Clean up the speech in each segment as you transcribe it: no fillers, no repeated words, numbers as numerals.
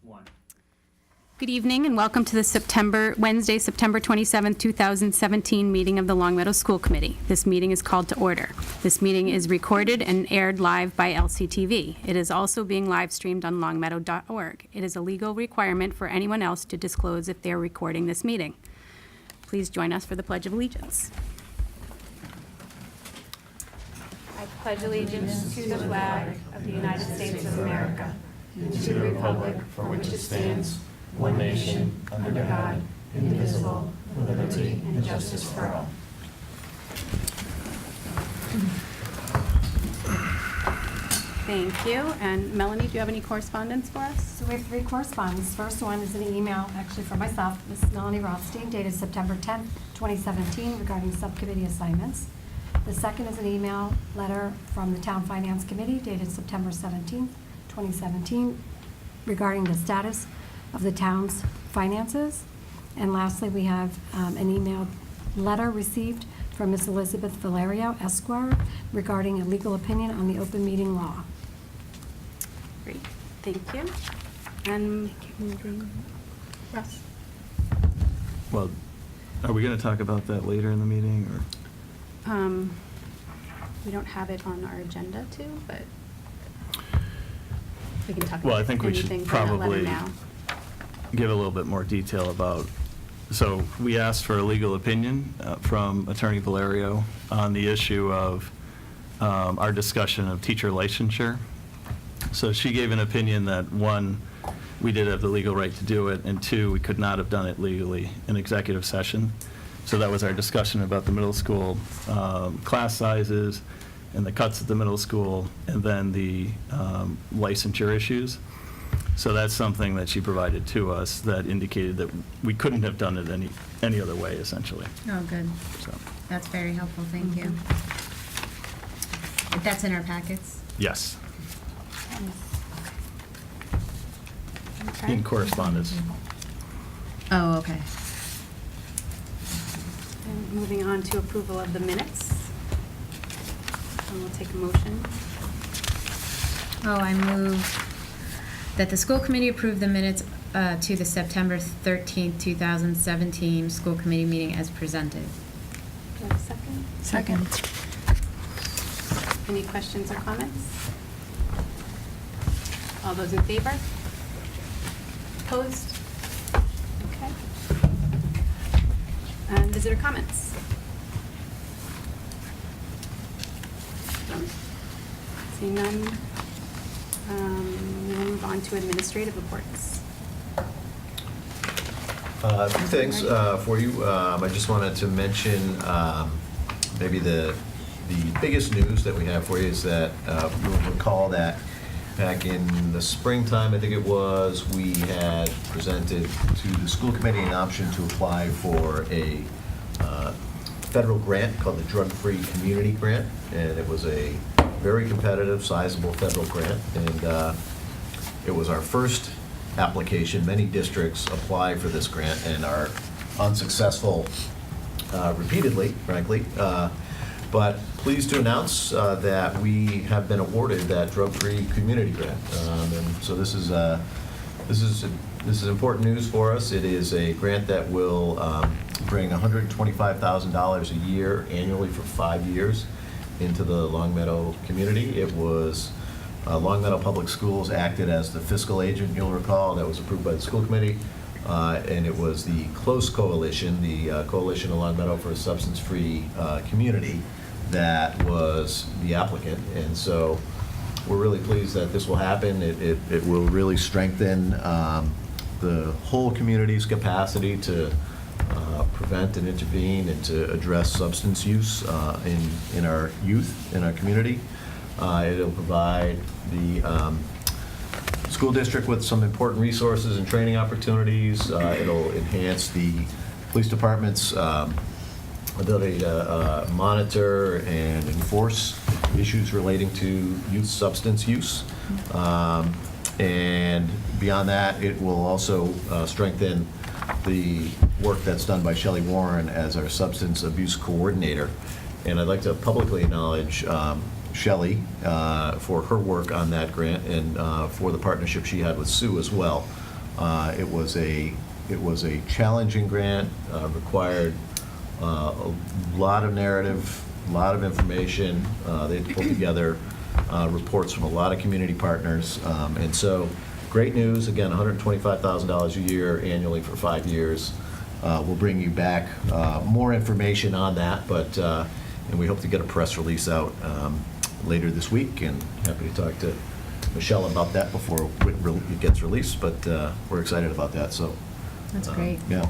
One. Good evening and welcome to the Wednesday, September 27, 2017 meeting of the Long Meadow School Committee. This meeting is called to order. This meeting is recorded and aired live by LCTV. It is also being live streamed on longmeadow.org. It is a legal requirement for anyone else to disclose if they are recording this meeting. Please join us for the Pledge of Allegiance. I pledge allegiance to the flag of the United States of America and to the republic for which it stands, one nation, under God, indivisible, with liberty and justice for all. Thank you. And Melanie, do you have any correspondence for us? So we have three correspondence. First one is an email, actually for myself, Ms. Melanie Rothstein, dated September 10th, 2017, regarding subcommittee assignments. The second is an email letter from the Town Finance Committee, dated September 17th, 2017, regarding the status of the town's finances. And lastly, we have an email letter received from Ms. Elizabeth Valerio, Esquire, regarding a legal opinion on the open meeting law. Great, thank you. And Russ? Well, are we going to talk about that later in the meeting, or? We don't have it on our agenda too, but we can talk about Well, I think we anything should from that letter probably now. give a little bit more detail about, so we asked for a legal opinion from Attorney Valerio on the issue of our discussion of teacher licensure. So she gave an opinion that, one, we did have the legal right to do it, and two, we could not have done it legally in executive session. So that was our discussion about the middle school class sizes and the cuts at the middle school, and then the licensure issues. So that's something that she provided to us that indicated that we couldn't have done it any other way, essentially. Oh, good. So, That's very helpful, thank you. That's in our packets? yes, Okay. in correspondence. Oh, okay. And moving on to approval of the minutes. And we'll take a motion. Oh, I move that the school committee approve the minutes to the September 13th, 2017 school committee meeting as presented. Do you have a second? Second. Any questions or comments? All those in favor? Opposed? Okay. And visitor comments? Seeing none, we'll move on to administrative reports. A few things for you. I just wanted to mention maybe the biggest news that we have for you is that you'll recall that back in the springtime, I think it was, we had presented to the school committee an option to apply for a federal grant called the Drug-Free Community Grant, and it was a very competitive, sizable federal grant, and it was our first application. Many districts apply for this grant and are unsuccessful repeatedly, frankly. But pleased to announce that we have been awarded that drug-free community grant, and so this is important news for us. It is a grant that will bring $125,000 a year annually for 5 years into the Long Meadow community. It was Long Meadow Public Schools acted as the fiscal agent, you'll recall. That was approved by the school committee. And it was the CLOSE Coalition, the Coalition of Long Meadow for a Substance-Free Community, that was the applicant. And so we're really pleased that this will happen. It will really strengthen the whole community's capacity to prevent and intervene and to address substance use in our youth, in our community. It'll provide the school district with some important resources and training opportunities. It'll enhance the police department's ability to monitor and enforce issues relating to youth substance use. And beyond that, it will also strengthen the work that's done by Shelley Warren as our substance abuse coordinator. And I'd like to publicly acknowledge Shelley for her work on that grant and for the partnership she had with Sue as well. It was a challenging grant, required a lot of narrative, a lot of information. They pulled together reports from a lot of community partners. And so, great news, again, $125,000 a year annually for 5 years. We'll bring you back more information on that, but and we hope to get a press release out later this week, and happy to talk to Michelle about that before it gets released, but we're excited about that, so. That's great. Yeah.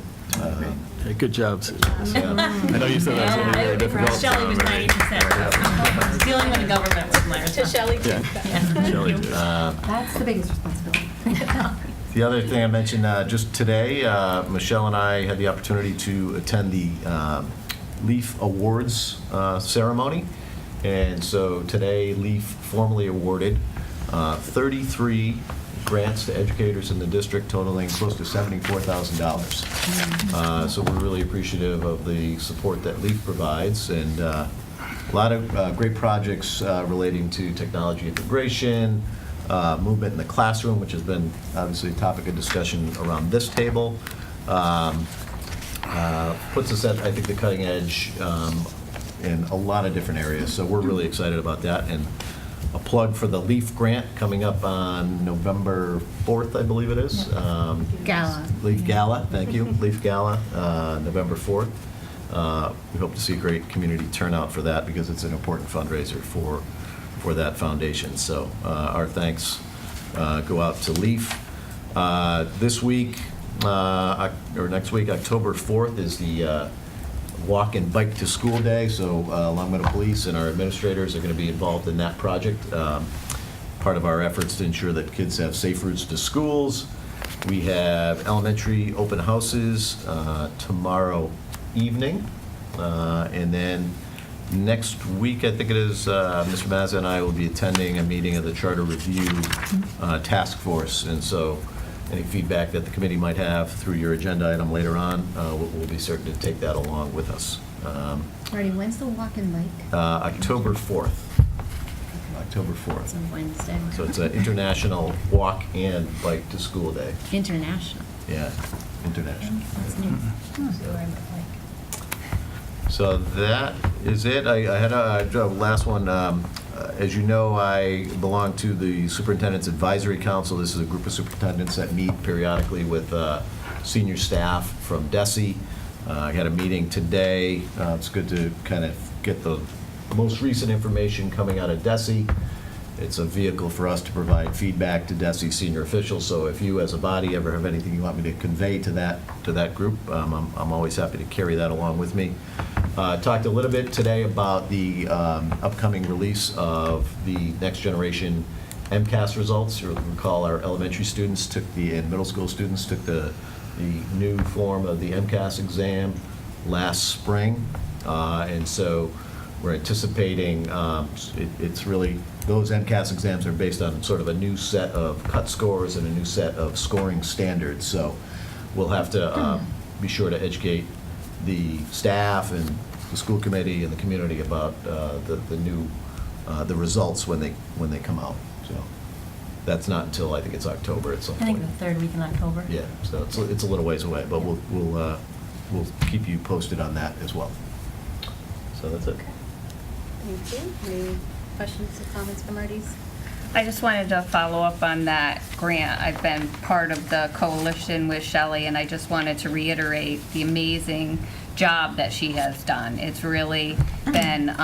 Hey, good job, Susan. Yeah. I know you said that was very difficult. Shelley was 90%. Dealing with the government was my To responsibility. Shelley, too. Yeah. Shelley did. That's the biggest responsibility. The other thing I mentioned just today, Michelle and I had the opportunity to attend the LEAF Awards ceremony. And so today, LEAF formally awarded 33 grants to educators in the district totaling close to $74,000. So we're really appreciative of the support that LEAF provides, and a lot of great projects relating to technology integration, movement in the classroom, which has been obviously a topic of discussion around this table. Puts us at, I think, the cutting edge in a lot of different areas. So we're really excited about that. And a plug for the LEAF grant coming up on November 4th, I believe it is. Gala. LEAF Gala, thank you. LEAF Gala, November 4th. We hope to see a great community turnout for that because it's an important fundraiser for that foundation. So our thanks go out to LEAF. This week, or next week, October 4th, is the Walk and Bike to School Day. So Long Meadow Police and our administrators are going to be involved in that project. Part of our efforts to ensure that kids have safe routes to schools. We have elementary open houses tomorrow evening. And then next week, I think it is, Mr. Mazza and I will be attending a meeting of the Charter Review Task Force. And so any feedback that the committee might have through your agenda item later on, we'll be certain to take that along with us. Marty, when's the walk and bike? October 4th. October It's 4th. a Wednesday. So it's an International Walk and Bike to School Day. International. Yeah, international. That's new. So that is it. I had a last one. As you know, I belong to the Superintendent's Advisory Council. This is a group of superintendents that meet periodically with senior staff from DESE. I had a meeting today. It's good to kind of get the most recent information coming out of DESE. It's a vehicle for us to provide feedback to DESE senior officials. So if you, as a body, ever have anything you want me to convey to that group, I'm always happy to carry that along with me. Talked a little bit today about the upcoming release of the next generation MCAS results. You'll recall our elementary students and middle school students took the new form of the MCAS exam last spring, and so we're anticipating it's really, those MCAS exams are based on sort of a new set of cut scores and a new set of scoring standards. So we'll have to be sure to educate the staff and the school committee and the community about the new the results when they come out. So that's not until, I think it's October at some I think point. the third week in October. Yeah, so it's a little ways away, but we'll keep you posted on that as well. So that's it. Thank you. Any questions or comments from Marty's? I just wanted to follow up on that grant. I've been part of the coalition with Shelley, and I just wanted to reiterate the amazing job that she has done. It's really been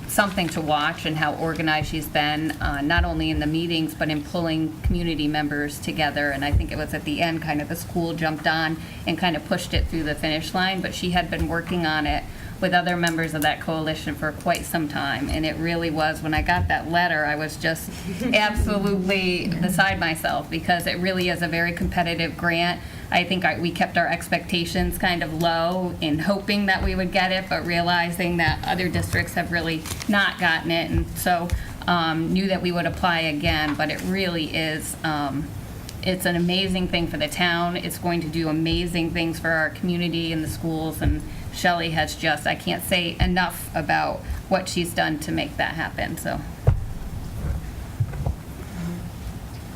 something to watch, and how organized she's been, not only in the meetings, but in pulling community members together. And I think it was at the end, kind of the school jumped on and kind of pushed it through the finish line, but she had been working on it with other members of that coalition for quite some time. And it really was, when I got that letter, I was just absolutely beside myself, because it really is a very competitive grant. I think we kept our expectations kind of low in hoping that we would get it, but realizing that other districts have really not gotten it, and so knew that we would apply again. But it really is, it's an amazing thing for the town. It's going to do amazing things for our community and the schools, and Shelley has just, I can't say enough about what she's done to make that happen, so.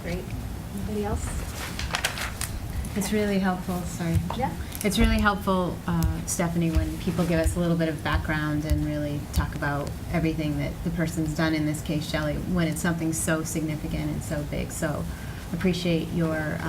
Great. Anybody else? It's really helpful, sorry. Yeah. It's really helpful, Stephanie, when people give us a little bit of background and really talk about everything that the person's done, in this case, Shelley, when it's something so significant and so big. So appreciate your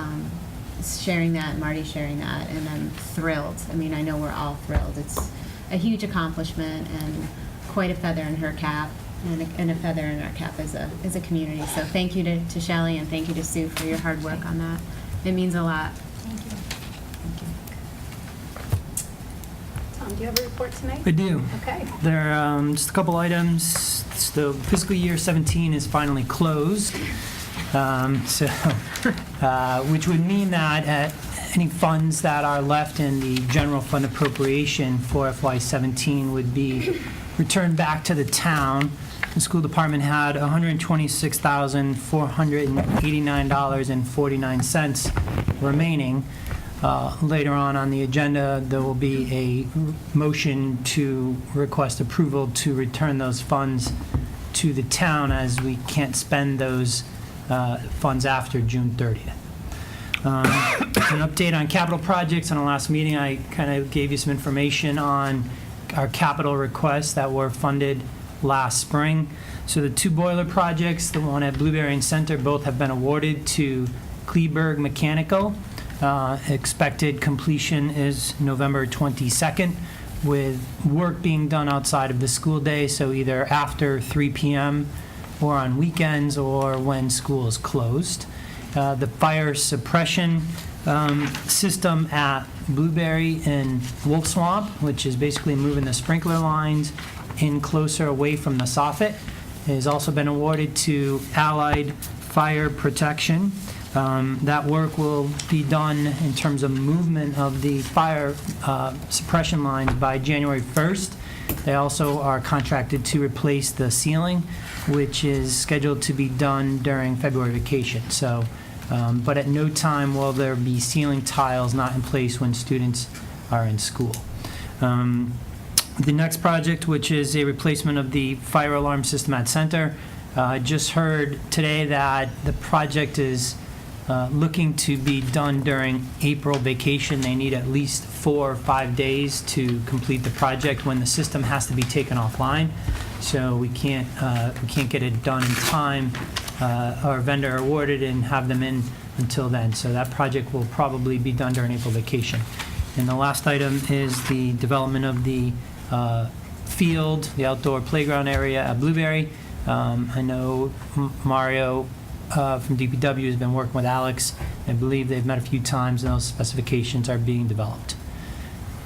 sharing that, Marty sharing that, and I'm thrilled. I mean, I know we're all thrilled. It's a huge accomplishment and quite a feather in her cap, and a feather in our cap as a community. So thank you to Shelley, and thank you to Sue for your hard work on that. It means a lot. Thank you. Thank you. Tom, do you have a report tonight? I do. Okay. There are just a couple items. The fiscal year 17 is finally closed, which would mean that any funds that are left in the general fund appropriation for FY17 would be returned back to the town. The school department had $126,489.49 remaining. Later on the agenda, there will be a motion to request approval to return those funds to the town, as we can't spend those funds after June 30th. An update on capital projects. On the last meeting, I kind of gave you some information on our capital requests that were funded last spring. So the two boiler projects, the one at Blueberry and Center, both have been awarded to Kleberg Mechanical. Expected completion is November 22nd, with work being done outside of the school day, so either after 3 p.m. or on weekends or when school is closed. The fire suppression system at Blueberry and Wolf Swamp, which is basically moving the sprinkler lines in closer away from the soffit, has also been awarded to Allied Fire Protection. That work will be done in terms of movement of the fire suppression lines by January 1st. They also are contracted to replace the ceiling, which is scheduled to be done during February vacation. So, but at no time will there be ceiling tiles not in place when students are in school. The next project, which is a replacement of the fire alarm system at Center, I just heard today that the project is looking to be done during April vacation. They need at least 4 or 5 days to complete the project when the system has to be taken offline. So we can't get it done in time, our vendor awarded, and have them in until then. So that project will probably be done during April vacation. And the last item is the development of the field, the outdoor playground area at Blueberry. I know Mario from DPW has been working with Alex. I believe they've met a few times, and those specifications are being developed.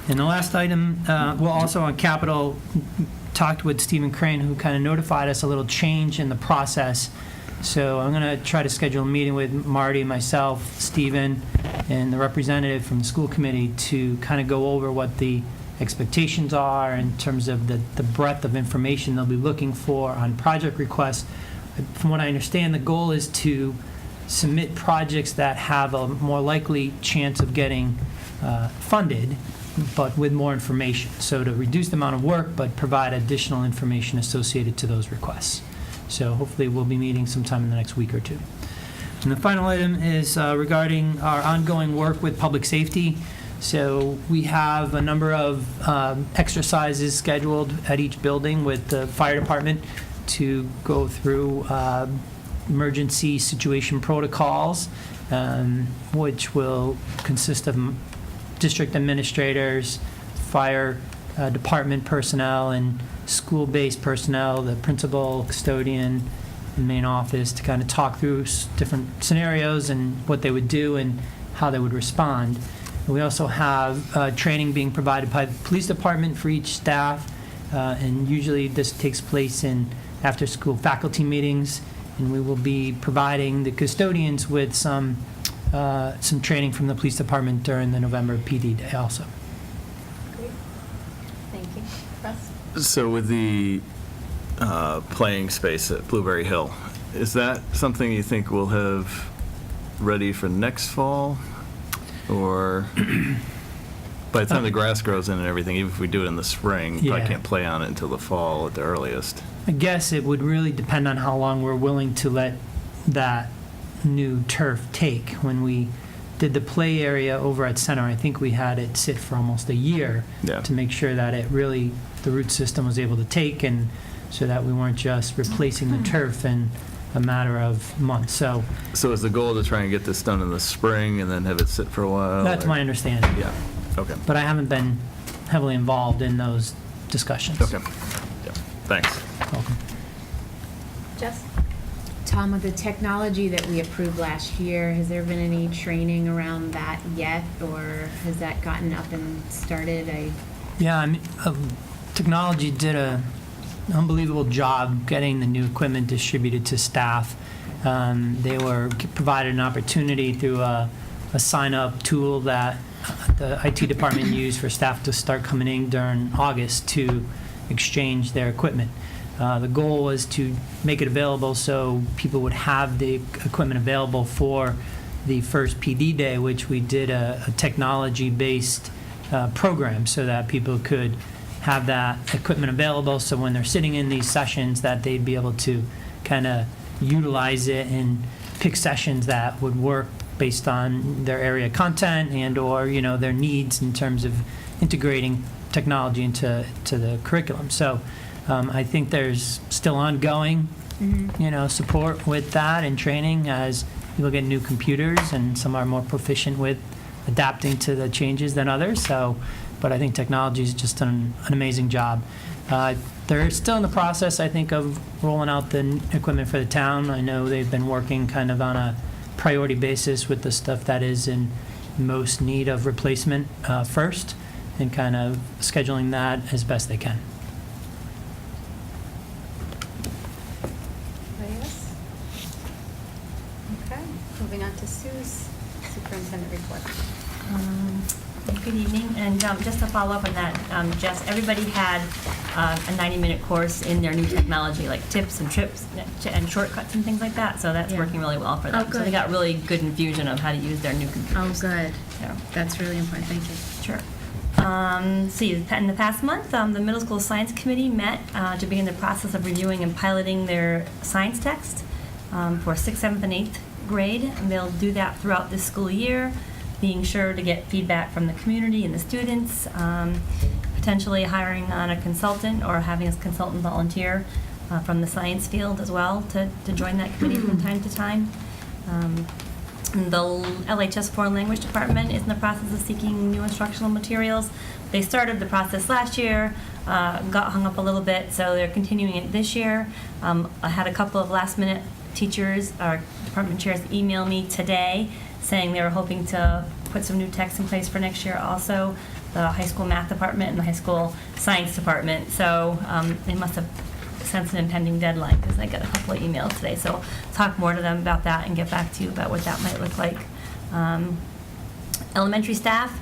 And the last item, well, also on capital, talked with Stephen Crane, who kind of notified us a little change in the process. So I'm going to try to schedule a meeting with Marty, myself, Stephen, and the representative from the school committee to kind of go over what the expectations are in terms of the breadth of information they'll be looking for on project requests. From what I understand, the goal is to submit projects that have a more likely chance of getting funded, but with more information. So to reduce the amount of work, but provide additional information associated to those requests. So hopefully we'll be meeting sometime in the next week or two. And the final item is regarding our ongoing work with public safety. So we have a number of exercises scheduled at each building with the fire department to go through emergency situation protocols, which will consist of district administrators, fire department personnel, and school-based personnel, the principal, custodian, and main office, to kind of talk through different scenarios and what they would do and how they would respond. And we also have training being provided by the police department for each staff, and usually this takes place in after-school faculty meetings, and we will be providing the custodians with some training from the police department during the November PD day also. Great. Thank you. Russ? So with the playing space at Blueberry Hill, is that something you think we'll have ready for next fall? Or by the time the grass grows in and everything, even if we do it in the spring, you probably can't play on it until the fall at the earliest. I guess it would really depend on how long we're willing to let that new turf take. When we did the play area over at Center, I think we had it sit for almost a year Yeah. to make sure that it really, the root system was able to take, and so that we weren't just replacing the turf in a matter of months. So So is the goal to try and get this done in the spring and then have it sit for a while? that's or- my understanding. Yeah, okay. But I haven't been heavily involved in those discussions. Okay, yeah, thanks. Welcome. Jess? Tom, with the technology that we approved last year, has there been any training around that yet, or has that gotten up and started? Yeah, I mean, technology did an unbelievable job getting the new equipment distributed to staff. They were provided an opportunity through a sign-up tool that the IT department used for staff to start coming in during August to exchange their equipment. The goal was to make it available so people would have the equipment available for the first PD day, which we did a technology-based program so that people could have that equipment available, so when they're sitting in these sessions that they'd be able to kind of utilize it and pick sessions that would work based on their area content and or their needs in terms of integrating technology into the curriculum. So I think there's still ongoing support with that and training as people get new computers, and some are more proficient with adapting to the changes than others. So, but I think technology's just done an amazing job. They're still in the process, I think, of rolling out the equipment for the town. I know they've been working kind of on a priority basis with the stuff that is in most need of replacement first, and kind of scheduling that as best they can. Anybody else? Okay, moving on to Sue's superintendent report. Good evening, and just to follow up on that, Jess, everybody had a 90-minute course in their new technology, like tips and trips and shortcuts and things like that, so that's Yeah. working really well for them. Oh, So they good. got really good infusion of how to use their new computers. Oh, good. So, That's really important. Thank you. sure. See, in the past month, the middle school science committee met to begin the process of reviewing and piloting their science text for 6th, 7th, and 8th grade. And they'll do that throughout this school year, being sure to get feedback from the community and the students, potentially hiring on a consultant or having a consultant volunteer from the science field as well to join that committee from time to time. The LHS Foreign Language Department is in the process of seeking new instructional materials. They started the process last year, got hung up a little bit, so they're continuing it this year. I had a couple of last-minute teachers or department chairs email me today saying they were hoping to put some new text in place for next year also, the high school math department and the high school science department. So they must have sent an impending deadline because I got a couple of emails today. So I'll talk more to them about that and get back to you about what that might look like. Elementary staff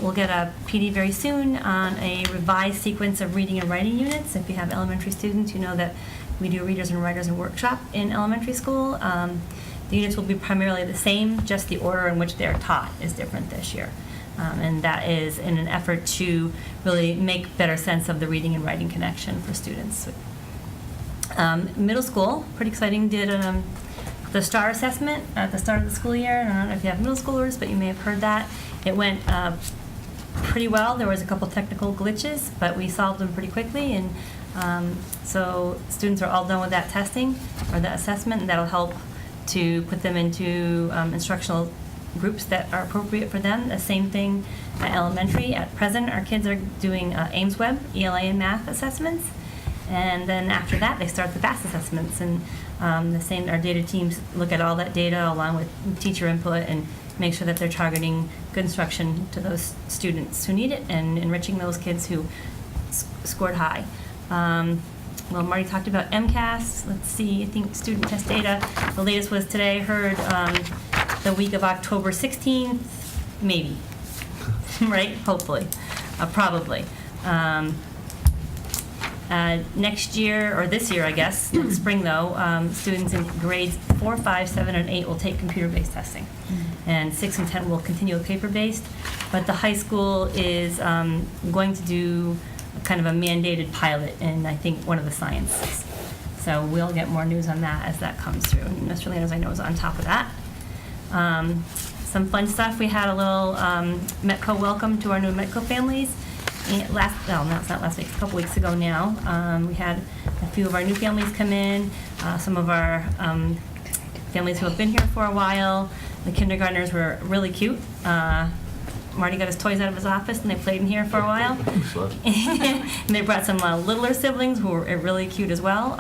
will get a PD very soon on a revised sequence of reading and writing units. If you have elementary students, you know that we do readers and writers and workshop in elementary school. The units will be primarily the same, just the order in which they're taught is different this year. And that is in an effort to really make better sense of the reading and writing connection for students. Middle school, pretty exciting, did the STAR assessment at the start of the school year. I don't know if you have middle schoolers, but you may have heard that. It went pretty well. There was a couple technical glitches, but we solved them pretty quickly. And so students are all done with that testing or that assessment, and that'll help to put them into instructional groups that are appropriate for them. The same thing at elementary. At present, our kids are doing Ames Web, ELA and math assessments. And then after that, they start the FAST assessments. And the same, our data teams look at all that data along with teacher input and make sure that they're targeting good instruction to those students who need it and enriching those kids who scored high. Well, Marty talked about MCAS. Let's see, I think student test data. The latest was today, heard the week of October 16th, maybe, right? Hopefully, probably. Next year, or this year, I guess, next spring though, students in grades 4, 5, 7, and 8 will take computer-based testing. And 6 and 10 will continue with paper-based. But the high school is going to do kind of a mandated pilot in, I think, one of the sciences. So we'll get more news on that as that comes through. And Mr. Landers, I know, is on top of that. some fun stuff. We had a little Metco welcome to our new Metco families. And no, it's not last week, a couple weeks ago now. We had a few of our new families come in, some of our families who have been here for a while. The kindergartners were really cute. Marty got his toys out of his office and they played in here for a while. And they brought some littler siblings who were really cute as well.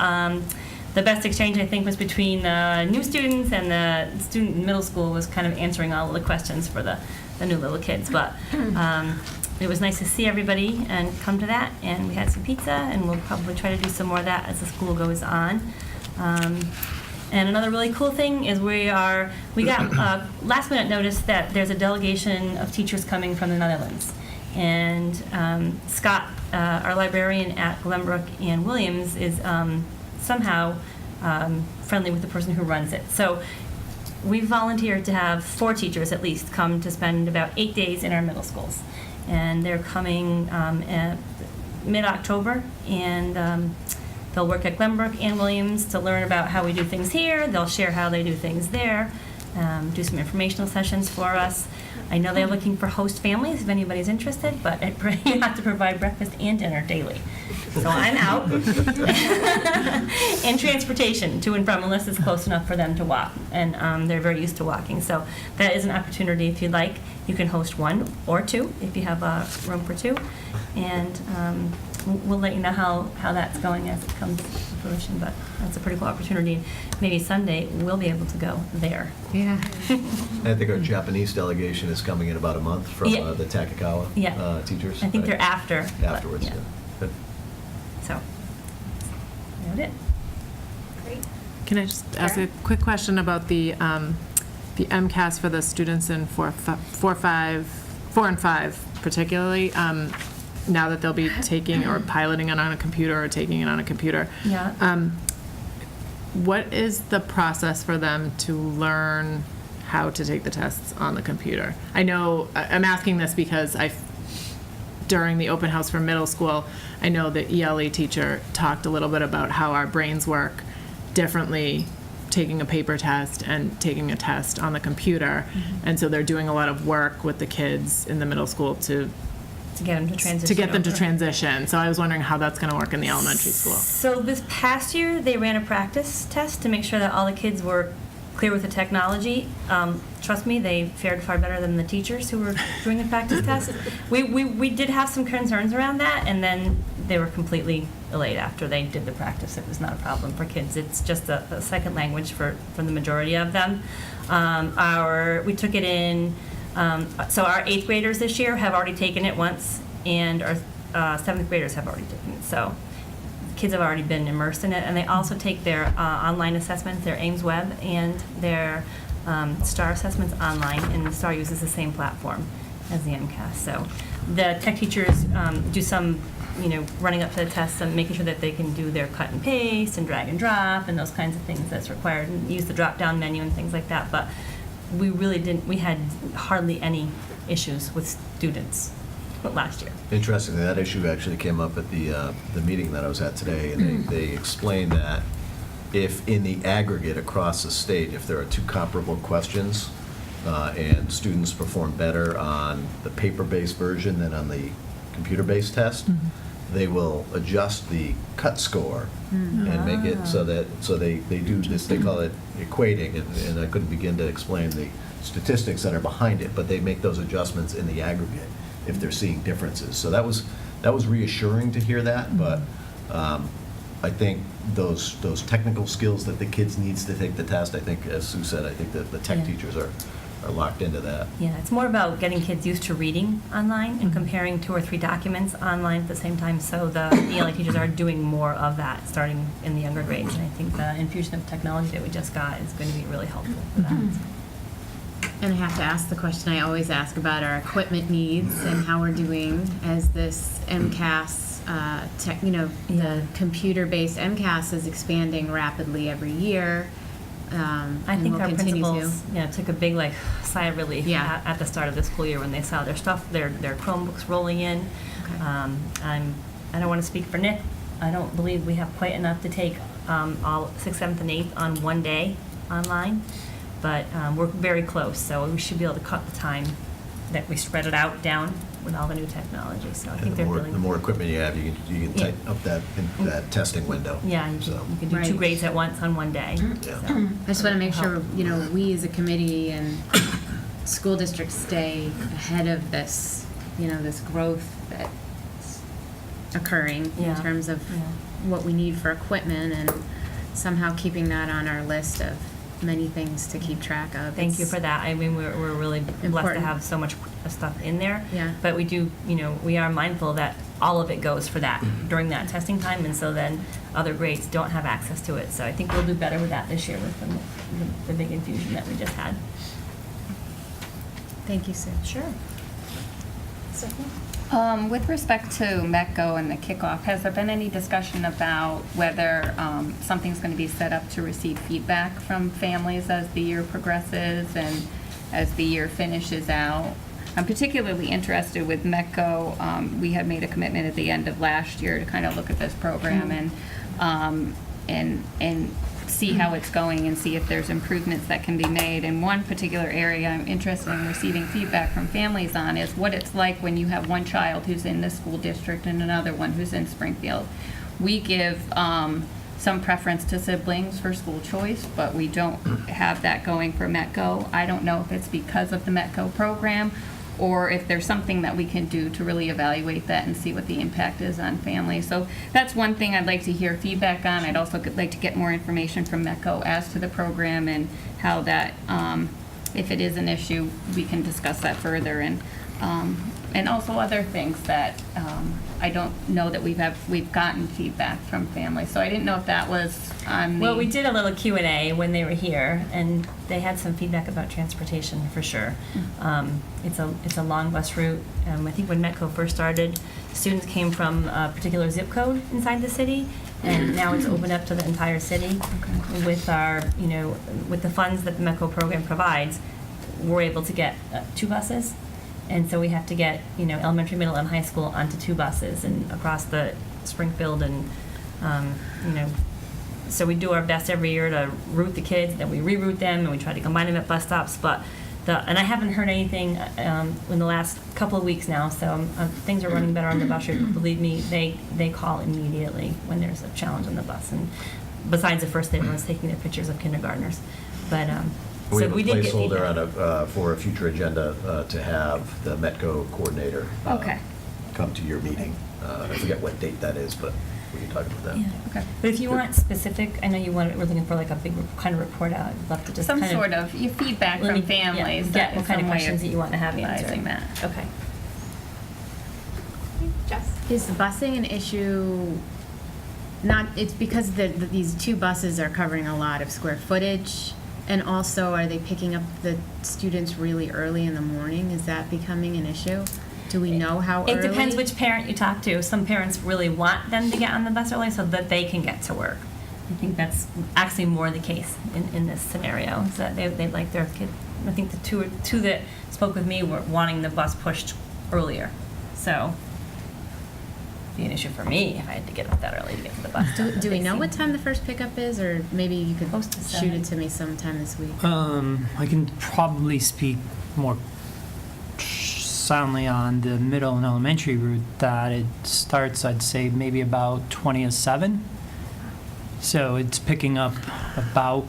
The best exchange, I think, was between the new students, and the student in middle school was kind of answering all of the questions for the new little kids. But it was nice to see everybody and come to that, and we had some pizza, and we'll probably try to do some more of that as the school goes on. And another really cool thing is we got last minute notice that there's a delegation of teachers coming from the Netherlands. And Scott, our librarian at Glenbrook and Williams, is somehow friendly with the person who runs it. So we volunteered to have 4 teachers at least come to spend about 8 days in our middle schools. And they're coming mid-October, and they'll work at Glenbrook and Williams to learn about how we do things here. They'll share how they do things there, do some informational sessions for us. I know they're looking for host families if anybody's interested, but you have to provide breakfast and dinner daily. So I'm out. And transportation to and from, unless it's close enough for them to walk. And they're very used to walking. So that is an opportunity if you'd like. You can host 1 or 2 if you have room for 2. And we'll let you know how that's going as it comes to fruition, but that's a pretty cool opportunity. Maybe someday we'll be able to go there. Yeah. I think our Japanese delegation is coming in about a month from Yeah. the Takakawa Yeah. teachers. I think right? they're after. but, Afterwards, yeah. Good. So, that's it. Can I just ask a quick question about the MCAS for the students in 4 and 5 particularly, now that they'll be taking or piloting it on a computer or taking it on a computer? Yeah. What is the process for them to learn how to take the tests on the computer? I know, I'm asking this because during the open house for middle school, I know the ELE teacher talked a little bit about how our brains work differently, taking a paper test and taking a test on the computer. And so they're doing a lot of work with the kids in the middle school to get them to transition. To get them to over. transition. So I was wondering how that's going to work in the elementary school. So this past year, they ran a practice test to make sure that all the kids were clear with the technology. Trust me, they fared far better than the teachers who were doing the practice test. We did have some concerns around that, and then they were completely elated after they did the practice. It was not a problem for kids. It's just a second language for the majority of them. We took it in, so our 8th graders this year have already taken it once, and our 7th graders have already taken it. So kids have already been immersed in it, and they also take their online assessments, their Ames Web, and their STAR assessments online, and the STAR uses the same platform as the MCAS. So the tech teachers do some, running up to the tests and making sure that they can do their cut and paste and drag and drop and those kinds of things that's required, and use the drop-down menu and things like that. But we had hardly any issues with students last year. Interestingly, that issue actually came up at the meeting that I was at today, and they explained that if in the aggregate across the state, if there are 2 comparable questions and students perform better on the paper-based version than on the computer-based test, they will adjust the cut score and make it so they do this, they call it equating, and I couldn't begin to explain the statistics that are behind it, but they make those adjustments in the aggregate if they're seeing differences. So that was reassuring to hear that, but I think those technical skills that the kids needs to take the test, I think, as Sue said, I think that the tech teachers are locked into that. Yeah, it's more about getting kids used to reading online and comparing 2 or 3 documents online at the same time. So the ELA teachers are doing more of that starting in the younger grades. And I think the infusion of technology that we just got is going to be really helpful for that. And I have to ask the question I always ask about our equipment needs and how we're doing as this MCAS, the computer-based MCAS is expanding rapidly every year. I think our principals took a big sigh of relief at the start of the school year when they saw their stuff, their Chromebooks rolling in. Okay. I don't want to speak for Nick. I don't believe we have quite enough to take all 6th, 7th, and 8th on one day online. but we're very close, so we should be able to cut the time that we spread it out down with all the new technology, so I think And they're the feeling. more equipment you have, you can Yeah. tighten up that testing window. Yeah, you So, can do two Right. grades at once on one day. Yeah. so. I just want to make sure, we as a committee and school districts stay ahead of this, this growth that's occurring in Yeah. terms of Yeah. what we need for equipment and somehow keeping that on our list of many things to keep track of. Thank you for that. I mean, we're really blessed to Important. have so much stuff in there. Yeah. But we do, we are mindful that all of it goes for that during that testing time, and so then other grades don't have access to it. So I think we'll do better with that this year with the big infusion that we just had. Thank you, Sue. Sure. With respect to METCO and the kickoff, has there been any discussion about whether something's going to be set up to receive feedback from families as the year progresses and as the year finishes out? I'm particularly interested with METCO. We had made a commitment at the end of last year to kind of look at this program and see how it's going and see if there's improvements that can be made. And one particular area I'm interested in receiving feedback from families on is what it's like when you have one child who's in the school district and another one who's in Springfield. We give some preference to siblings for school choice, but we don't have that going for METCO. I don't know if it's because of the METCO program or if there's something that we can do to really evaluate that and see what the impact is on families. So that's one thing I'd like to hear feedback on. I'd also like to get more information from METCO as to the program and how that, if it is an issue, we can discuss that further. And also other things that I don't know that we've gotten feedback from families. So I didn't know if that was on the... Well, we did a little Q&A when they were here, and they had some feedback about transportation for sure. It's a long bus route. I think when METCO first started, students came from a particular zip code inside the city, and now it's opened up to the entire city. Okay. With our, with the funds that the METCO program provides, we're able to get 2 buses. And so we have to get, elementary, middle, and high school onto 2 buses and across the Springfield and, so we do our best every year to route the kids, then we reroute them, and we try to combine them at bus stops. But and I haven't heard anything in the last couple of weeks now, so things are running better on the bus route. Believe me, they call immediately when there's a challenge on the bus. And besides the first thing was taking their pictures of kindergartners. But We so have a we did get placeholder feedback. for a future agenda to have the METCO coordinator Okay. come to your meeting. I forget what date that is, but we can talk about that. Yeah. Okay. But if you want specific, I know we're looking for like a big kind of report out. I'd love to just Some kind sort of feedback let me- from families. yeah, that get what is kind of some way questions that you want to have answered. advising that. Okay. Is the busing an issue? It's because these 2 buses are covering a lot of square footage, and also are they picking up the students really early in the morning? Is that becoming an issue? Do we know how early? It depends which parent you talk to. Some parents really want them to get on the bus early so that they can get to work. I think that's actually more the case in this scenario, is that they like their kid. I think the two that spoke with me were wanting the bus pushed earlier. So it'd be an issue for me if I had to get up that early to get to the bus. Do we know what time the first pickup is, or maybe you could Close to shoot 7. it to me sometime this week? I can probably speak more soundly on the middle and elementary route that it starts, I'd say, maybe about 20 to 7. So it's picking up about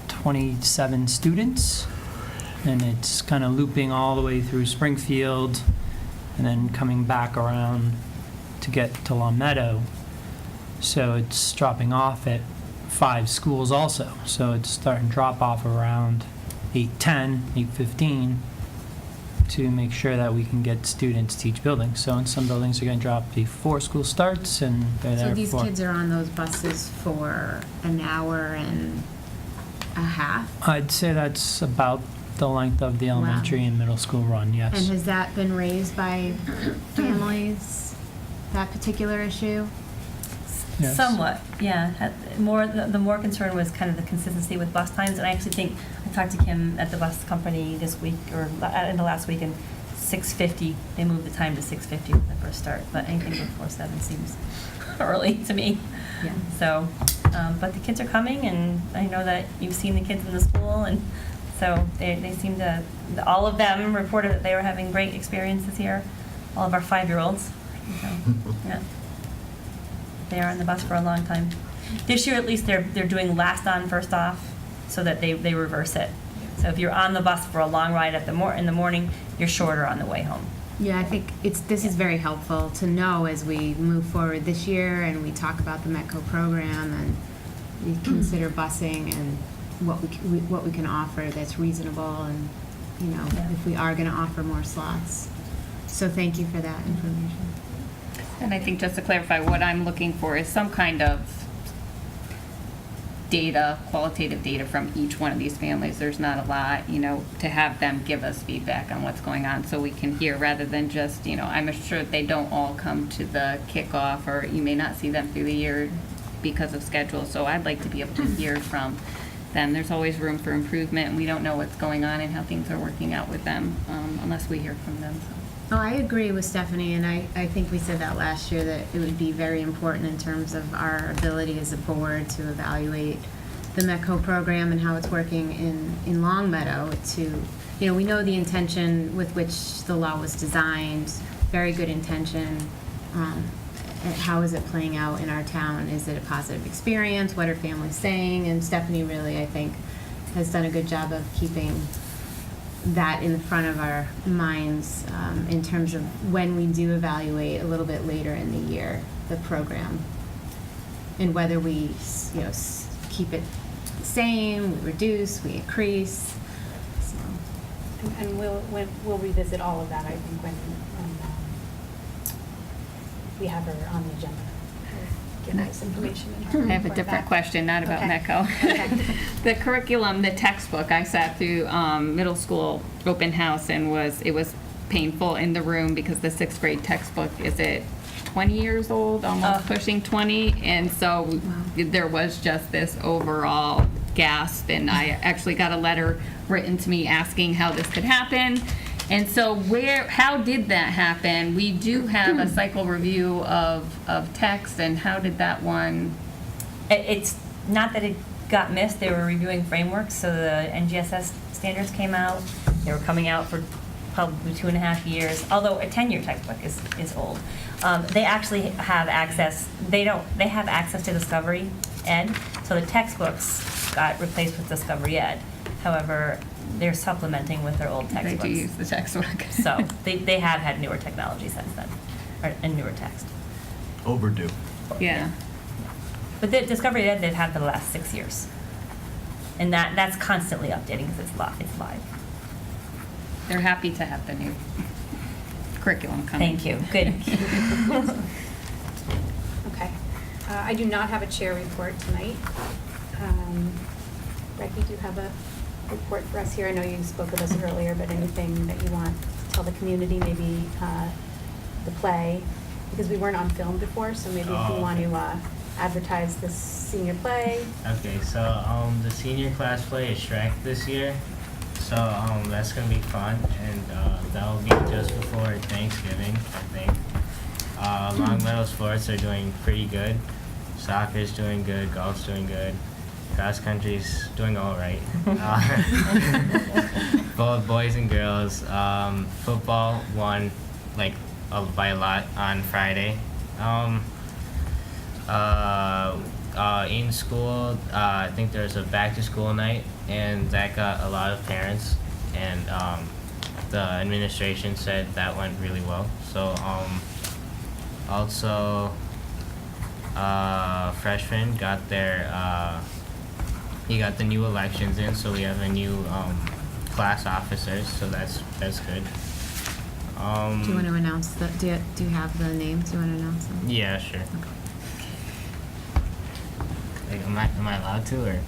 27 students, and it's kind of looping all the way through Springfield and then coming back around to get to Long Meadow. So it's dropping off at 5 schools also. So it's starting drop off around 8:10, 8:15 to make sure that we can get students to each building. So in some buildings, they're going to drop before school starts, and they're So there these for... kids are on those buses for an hour and a half? I'd say that's about the length of the elementary and middle school run, yes. And has that been raised by families, that particular issue? Yes. Somewhat, yeah. The more concern was kind of the consistency with bus times, and I actually think I talked to Kim at the bus company this week or in the last week, and 6:50. They moved the time to 6:50 when they first start, but anything before 7 seems early to me. Yeah. So, but the kids are coming, and I know that you've seen the kids in the school, and so they seem to, all of them reported that they were having great experiences here, all of our 5-year-olds. So, yeah. They are on the bus for a long time. This year, at least, they're doing last on, first off, so that they reverse it. So if you're on the bus for a long ride in the morning, you're shorter on the way home. Yeah, I think this is very helpful to know as we move forward this year and we talk about the METCO program and we consider busing and what we can offer that's reasonable and, you know, Yeah. if we are going to offer more slots. So thank you for that information. And I think just to clarify, what I'm looking for is some kind of data, qualitative data from each one of these families. There's not a lot, you know, to have them give us feedback on what's going on so we can hear rather than just, you know, I'm sure they don't all come to the kickoff or you may not see them through the year because of schedule. So I'd like to be able to hear from them. There's always room for improvement and we don't know what's going on and how things are working out with them unless we hear from them. So. Oh, I agree with Stephanie, and I think we said that last year, that it would be very important in terms of our ability as a board to evaluate the METCO program and how it's working in Longmeadow to, you know, we know the intention with which the law was designed, very good intention. How is it playing out in our town? Is it a positive experience? What are families saying? And Stephanie really, I think, has done a good job of keeping that in the front of our minds in terms of when we do evaluate a little bit later in the year the program and whether we, you know, keep it the same, we reduce, we increase. So. And we'll revisit all of that, I think, when we have her on the agenda. We'll give us information. in her I have a report different back. question, not about Okay. METCO. Okay. The curriculum, the textbook, I sat through middle school open house and it was painful in the room because the 6th grade textbook, is it 20 years old, almost pushing 20? And so there was just this overall gasp, and I actually got a letter written to me asking how this could happen. And so how did that happen? We do have a cycle review of text, and how did that one? It's not that it got missed. They were reviewing frameworks, so the NGSS standards came out. They were coming out for probably 2.5 years, although a 10-year textbook is old. They actually have access. They have access to Discovery Ed, so the textbooks got replaced with Discovery Ed. However, they're supplementing with their old textbooks. They do use the textbook. So they have had newer technology since then, and newer text. Overdue. Yeah. But the Discovery Ed they've had for the last 6 years, and that's constantly updating because it's live. They're happy to have the new curriculum coming. Thank you. Good. Okay. I do not have a chair report tonight. Becky, do you have a report for us here? I know you spoke with us earlier, but anything that you want to tell the community, maybe the play, because we weren't on film before, so maybe if you want to advertise this senior play. Okay, so the senior class play is Shrek this year, so that's gonna be fun, and that will be just before Thanksgiving, I think. Longmeadow sports are doing pretty good. Soccer's doing good, golf's doing good, cross country's doing all right. Both boys and girls. Football won by a lot on Friday. In school, I think there's a back to school night, and that got a lot of parents, and the administration said that went really well. So also freshmen got their he got the new elections in, so we have a new class officers, so that's good. Do you want to announce do you have the names? Do you want to announce them? Yeah, sure. Am I allowed to, or?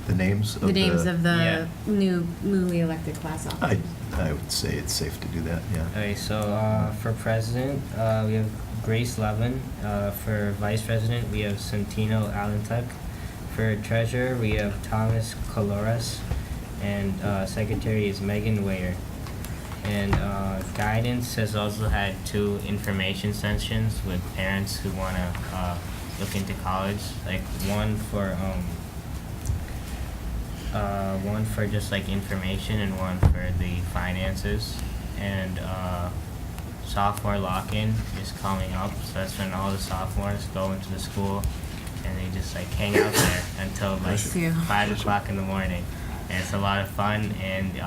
The names of The names of the Yeah. newly elected class officers. I would say it's safe to do that, yeah. Okay, so for president, we have Grace Levin. For vice president, we have Santino Alentuck. For treasurer, we have Thomas Coloras. And secretary is Megan Wayer. And guidance has also had 2 information sessions with parents who want to look into college, like one for just like information and one for the finances. And sophomore lock-in is coming up, so that's when all the sophomores go into the school and they just like hang out there until like Bless you. 5 o'clock in the morning. And it's a lot of fun, and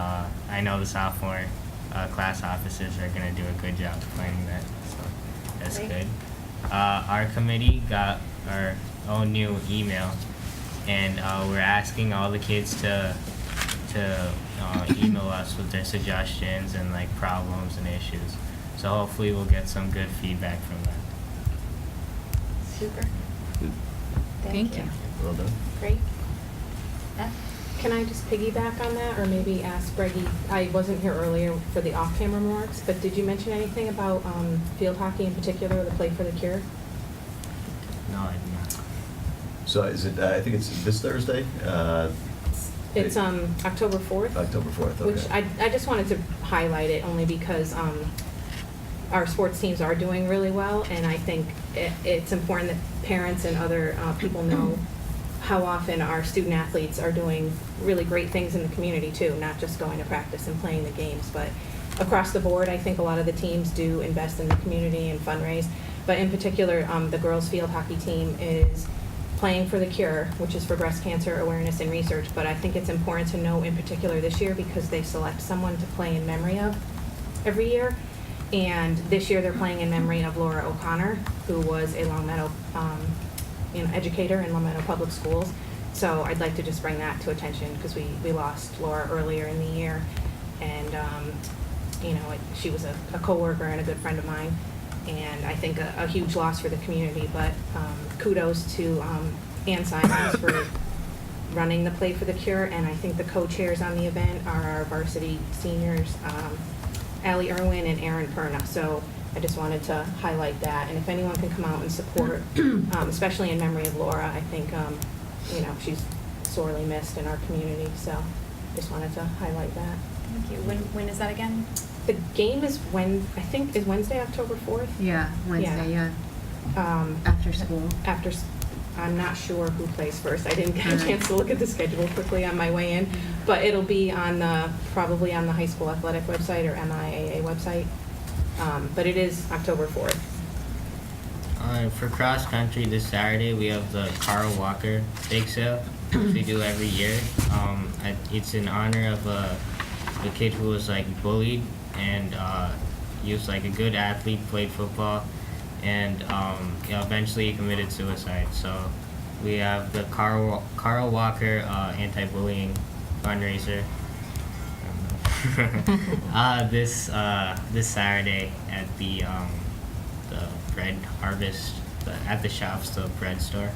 I know the sophomore class officers are going to do a good job planning that, so that's Great. good. Our committee got our own new email, and we're asking all the kids to email us with their suggestions and like problems and issues. So hopefully we'll get some good feedback from that. Super. Thank you. Well done. Great. Beth? Can I just piggyback on that, or maybe ask Breggy, I wasn't here earlier for the off-camera remarks, but did you mention anything about field hockey in particular, the Play for the Cure? No, I do not. So is it, I think it's this Thursday? It's October 4th. October 4th, okay. Which I just wanted to highlight it only because our sports teams are doing really well, and I think it's important that parents and other people know how often our student athletes are doing really great things in the community too, not just going to practice and playing the games, but across the board, I think a lot of the teams do invest in the community and fundraise. But in particular, the girls field hockey team is playing for the cure, which is for breast cancer awareness and research. But I think it's important to know in particular this year because they select someone to play in memory of every year. And this year they're playing in memory of Laura O'Connor, who was a Longmeadow educator in Longmeadow Public Schools. So I'd like to just bring that to attention because we lost Laura earlier in the year. And, she was a coworker and a good friend of mine. And I think a huge loss for the community. But kudos to Ann Simons for running the Play for the Cure. And I think the co-chairs on the event are our varsity seniors, Allie Irwin and Aaron Perna. So I just wanted to highlight that. And if anyone can come out and support, especially in memory of Laura, I think, she's sorely missed in our community. So just wanted to highlight that. Thank you. When is that again? The game is Wednesday, October 4th. Yeah, Wednesday, yeah. After school. I'm not sure who plays first. I didn't get a chance to look at the schedule quickly on my way in, but it'll be probably on the high school athletic website or MIAA website. But it is October 4th. For cross country this Saturday, we have the Carl Walker Bake Sale, which we do every year. It's in honor of a kid who was like bullied, and he was like a good athlete, played football, and eventually he committed suicide. So we have the Carl Walker anti-bullying fundraiser. This Saturday at the bread harvest at the shops, the bread store.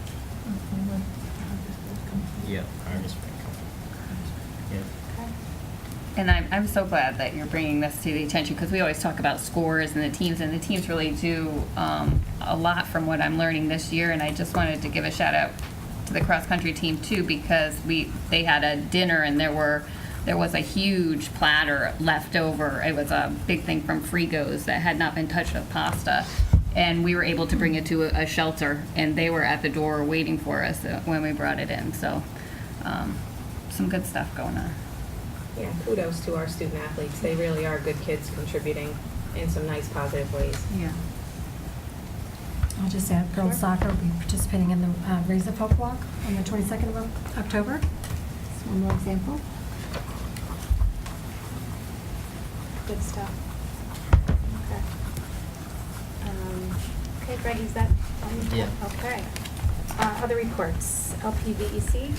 Yep, Harvest Bread Company. Yep. And I'm so glad that you're bringing this to the attention because we always talk about scores and the teams really do a lot from what I'm learning this year. And I just wanted to give a shout out to the cross country team too because they had a dinner and there was a huge platter left over. It was a big thing from Frigo's that had not been touched of pasta. And we were able to bring it to a shelter, and they were at the door waiting for us when we brought it in. So, some good stuff going on. Yeah, kudos to our student athletes. They really are good kids contributing in some nice positive ways. Yeah. I'll just add, girls soccer will be participating in the Raise the Folk Walk on the 22nd of October. Just one more example. Good stuff. Okay, Greg, is that on? Yeah. Okay. Other reports, LPVEC?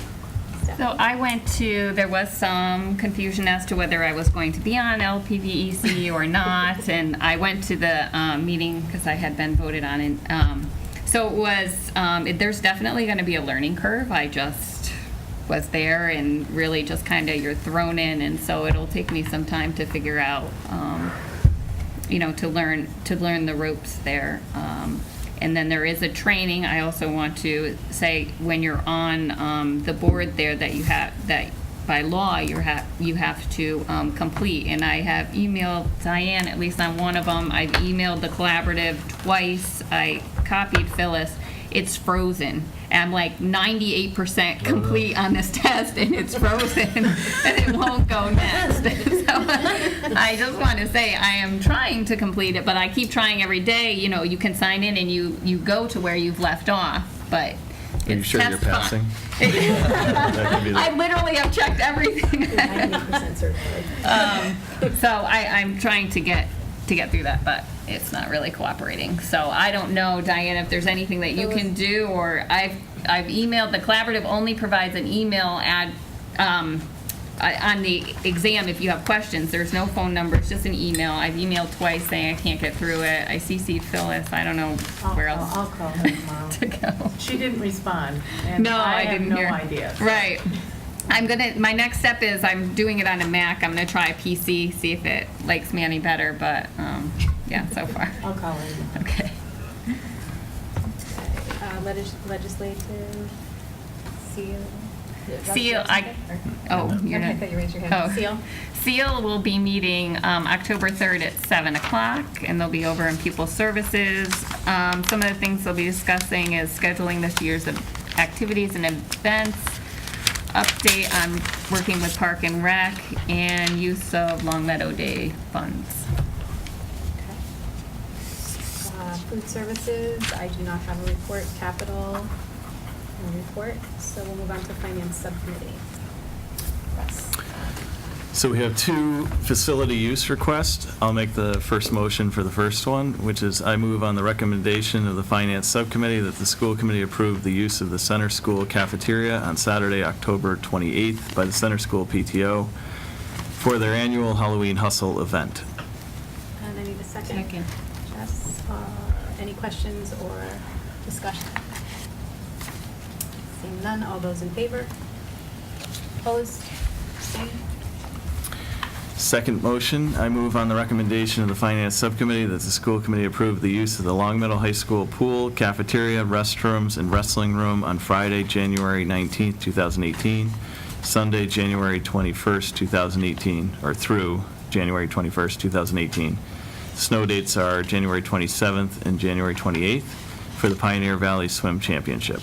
Steph? So there was some confusion as to whether I was going to be on LPVEC or not, and I went to the meeting because I had been voted on. And so it was, there's definitely going to be a learning curve. I just was there and really just kind of you're thrown in, and so it'll take me some time to figure out, to learn the ropes there. And then there is a training. I also want to say when you're on the board there that by law, you have to complete. And I have emailed Diane, at least on one of them. I've emailed the collaborative twice. I copied Phyllis. It's frozen. And I'm like 98% complete on this test, and it's frozen, and it won't go next. So I just want to say I am trying to complete it, but I keep trying every day. You know, you can sign in and you go to where you've left off, but Are you sure you're passing? That could be the- I literally have checked everything. 98% certified. So I'm trying to get through that, but it's not really cooperating. So I don't know, Diane, if there's anything that you can do, or I've emailed, the collaborative only provides an email on the exam if you have questions. There's no phone number, it's just an email. I've emailed twice saying I can't get through it. I CC'd Phyllis, I don't know where else I'll call her tomorrow. to go. She didn't respond, and No, I have didn't no hear. idea. Right. My next step is I'm doing it on a Mac. I'm gonna try a PC, see if it likes me any better, but, yeah, so far. I'll call her. Okay. Legislative seal. Seal, oh, you're I not. thought you raised your hand. Oh. Seal. Seal will be meeting October 3rd at 7 o'clock, and they'll be over in Pupil Services. Some of the things they'll be discussing is scheduling this year's activities and events, update on working with Park and Rec, and use of Long Meadow Day funds. Food services, I do not have a report. Capital, no report. So we'll move on to finance subcommittee. Russ. So we have two facility use requests. I'll make the first motion for the first one, which is I move on the recommendation of the Finance Subcommittee that the school committee approve the use of the Center School cafeteria on Saturday, October 28th by the Center School PTO for their annual Halloween Hustle event. And I need a second. Second. Jess, any questions or discussion? Seeing none, all those in favor? Opposed? Abstained? Second motion, I move on the recommendation of the Finance Subcommittee that the school committee approve the use of the Long Meadow High School pool, cafeteria, restrooms, and wrestling room on Friday, January 19th, 2018, Sunday, January 21st, 2018, or through January 21st, 2018. Snow dates are January 27th and January 28th for the Pioneer Valley Swim Championship.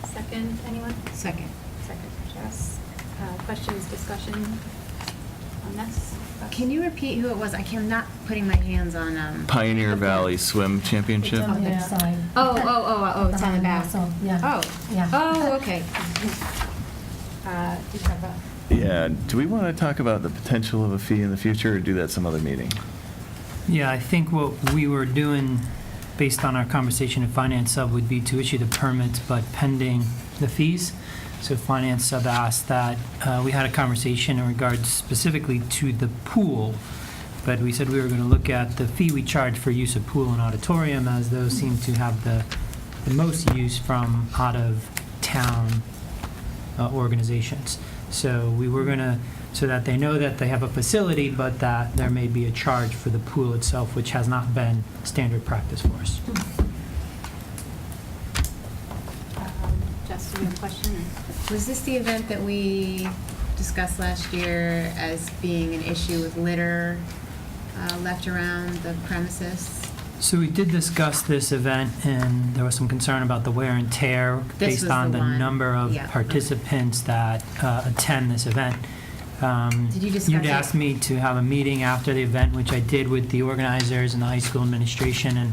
Second, anyone? Second. Second, Jess. Questions, discussion on this? Can you repeat who it was? I'm not putting my hands on, Pioneer Valley Swim Championship. It's on the side. Oh, it's on the back. So, yeah. Oh, Yeah. oh, okay. Did you have a? Yeah, do we want to talk about the potential of a fee in the future, or do that some other meeting? Yeah, I think what we were doing, based on our conversation at Finance Sub, would be to issue the permits, but pending the fees. So Finance Sub asked that, we had a conversation in regards specifically to the pool, but we said we were going to look at the fee we charge for use of pool and auditorium, as those seem to have the most use from out-of-town organizations. So we were going to, so that they know that they have a facility, but that there may be a charge for the pool itself, which has not been standard practice for us. Jess, do you have a question? Was this the event that we discussed last year as being an issue with litter left around the premises? So we did discuss this event, and there was some concern about the wear and tear This based was on the the one. number of Yeah, okay. participants that attend this event. Did you discuss You'd it? asked me to have a meeting after the event, which I did with the organizers and the high school administration, and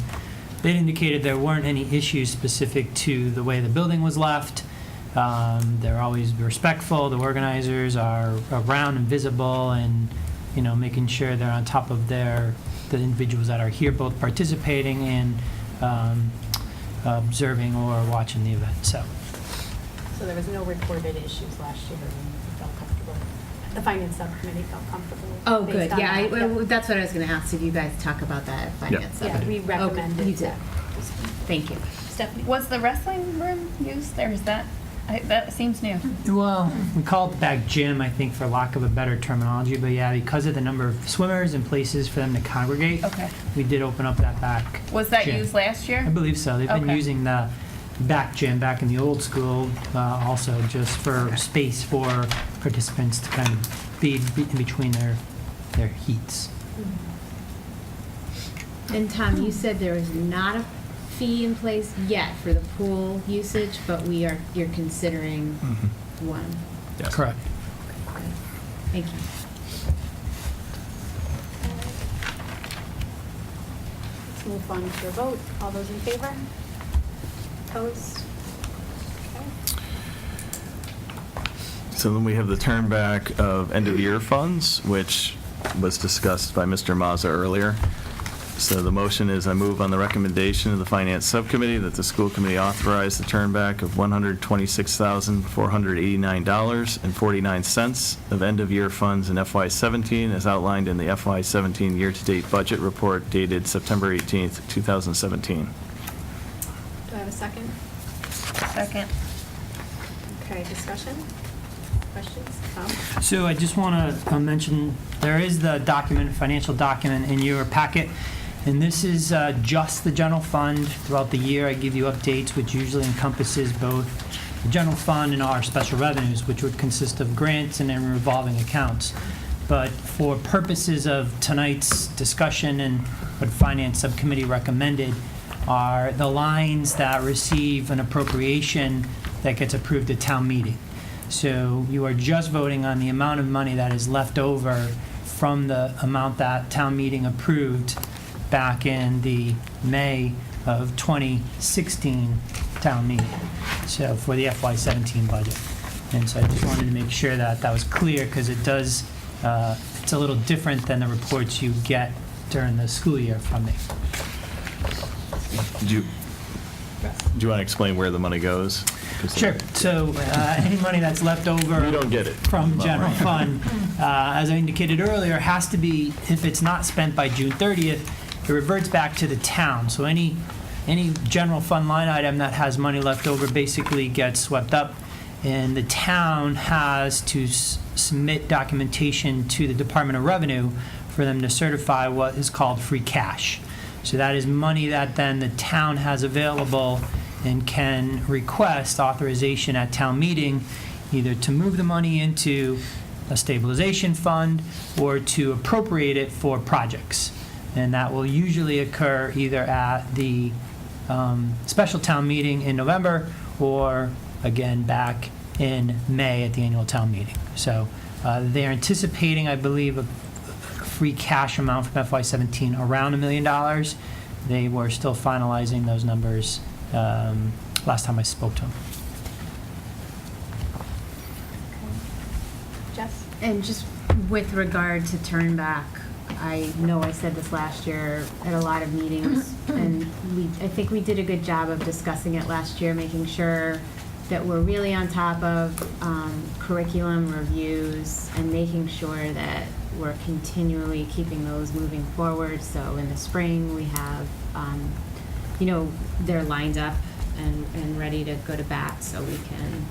they indicated there weren't any issues specific to the way the building was left. They're always respectful. The organizers are around and visible, and making sure they're on top of the individuals that are here, both participating and observing or watching the event. So So there was no reported issues last year, and you felt comfortable? The finance subcommittee felt comfortable? Oh, based good, on yeah, that? that's what I was going to ask, did you guys talk about that at Finance? Yeah, Okay. we Okay, recommended you did. that. Thank you. Stephanie? Was the wrestling room used there? Is that, that seems new. Well, we call it the back gym, I think, for lack of a better terminology, but yeah, because of the number of swimmers and places for them to congregate, Okay. we did open up that back Was that gym. used last year? I believe so. They've been Okay. using the back gym, back in the old school, also just for space for participants to kind of be in between their heats. And Tom, you said there is not a fee in place yet for the pool usage, but you're considering one. Yes. Correct. Thank you. Let's move on to a vote. All those in favor? Opposed? Okay. So then we have the turn back of end-of-year funds, which was discussed by Mr. Mazza earlier. So the motion is I move on the recommendation of the Finance Subcommittee that the school committee authorize the turn back of $126,489.49 of end-of-year funds in FY17 as outlined in the FY17 year-to-date budget report dated September 18th, 2017. Do I have a second? Second. Okay, discussion? Questions? Tom? So I just want to mention, there is the document, financial document in your packet, and this is just the general fund. Throughout the year, I give you updates, which usually encompasses both the general fund and our special revenues, which would consist of grants and then revolving accounts. But for purposes of tonight's discussion and what Finance Subcommittee recommended are the lines that receive an appropriation that gets approved at town meeting. So you are just voting on the amount of money that is left over from the amount that town meeting approved back in the May of 2016 town meeting, so for the FY17 budget. And so I just wanted to make sure that that was clear, because it does, it's a little different than the reports you get during the school year from me. Do you want to explain where the money goes? Sure. So any money that's left over You don't get it. from general fund, as I indicated earlier, has to be, if it's not spent by June 30th, it reverts back to the town. So any general fund line item that has money left over basically gets swept up, and the town has to submit documentation to the Department of Revenue for them to certify what is called free cash. So that is money that then the town has available and can request authorization at town meeting, either to move the money into a stabilization fund or to appropriate it for projects. And that will usually occur either at the special town meeting in November or, again, back in May at the annual town meeting. So they're anticipating, I believe, a free cash amount from FY17 around $1 million. They were still finalizing those numbers last time I spoke to them. Jess? And just with regard to turn back, I know I said this last year at a lot of meetings, and I think we did a good job of discussing it last year, making sure that we're really on top of curriculum reviews and making sure that we're continually keeping those moving forward. So in the spring, we have, they're lined up and ready to go to bat, so we can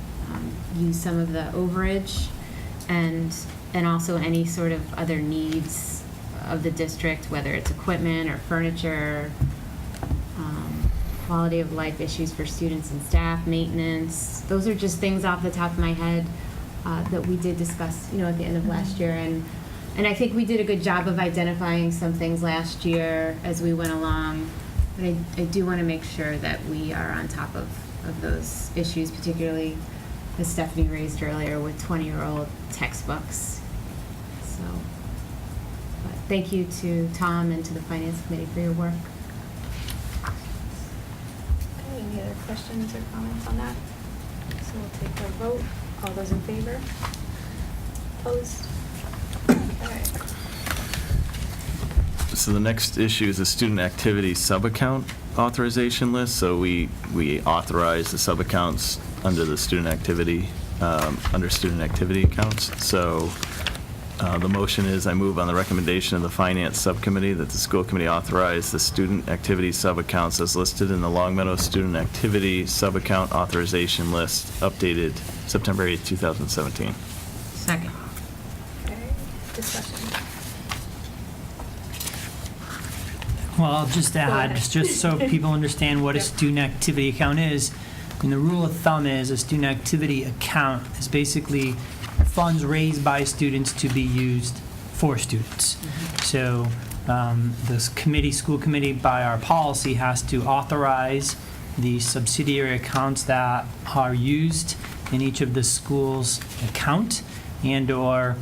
use some of the overage and also any sort of other needs of the district, whether it's equipment or furniture, quality of life issues for students and staff, maintenance. Those are just things off the top of my head that we did discuss, at the end of last year. And I think we did a good job of identifying some things last year as we went along. But I do want to make sure that we are on top of those issues, particularly as Stephanie raised earlier with 20-year-old textbooks. So, but thank you to Tom and to the Finance Committee for your work. Okay, any other questions or comments on that? So we'll take a vote. All those in favor? Opposed? Okay. So the next issue is the student activity sub-account authorization list. So we authorize the sub-accounts under the student activity, under student activity accounts. So the motion is I move on the recommendation of the Finance Subcommittee that the school committee authorize the student activity sub-accounts as listed in the Long Meadow Student Activity Sub-Account Authorization List, updated September 8th, 2017. Second. Okay, discussion. Well, I'll just add, ahead. just so people understand what a Yep. student activity account is, And the rule of thumb is a student activity account is basically funds raised by students to be used for students. So this committee, school committee, by our policy, has to authorize the subsidiary accounts that are used in each of the schools' account and/or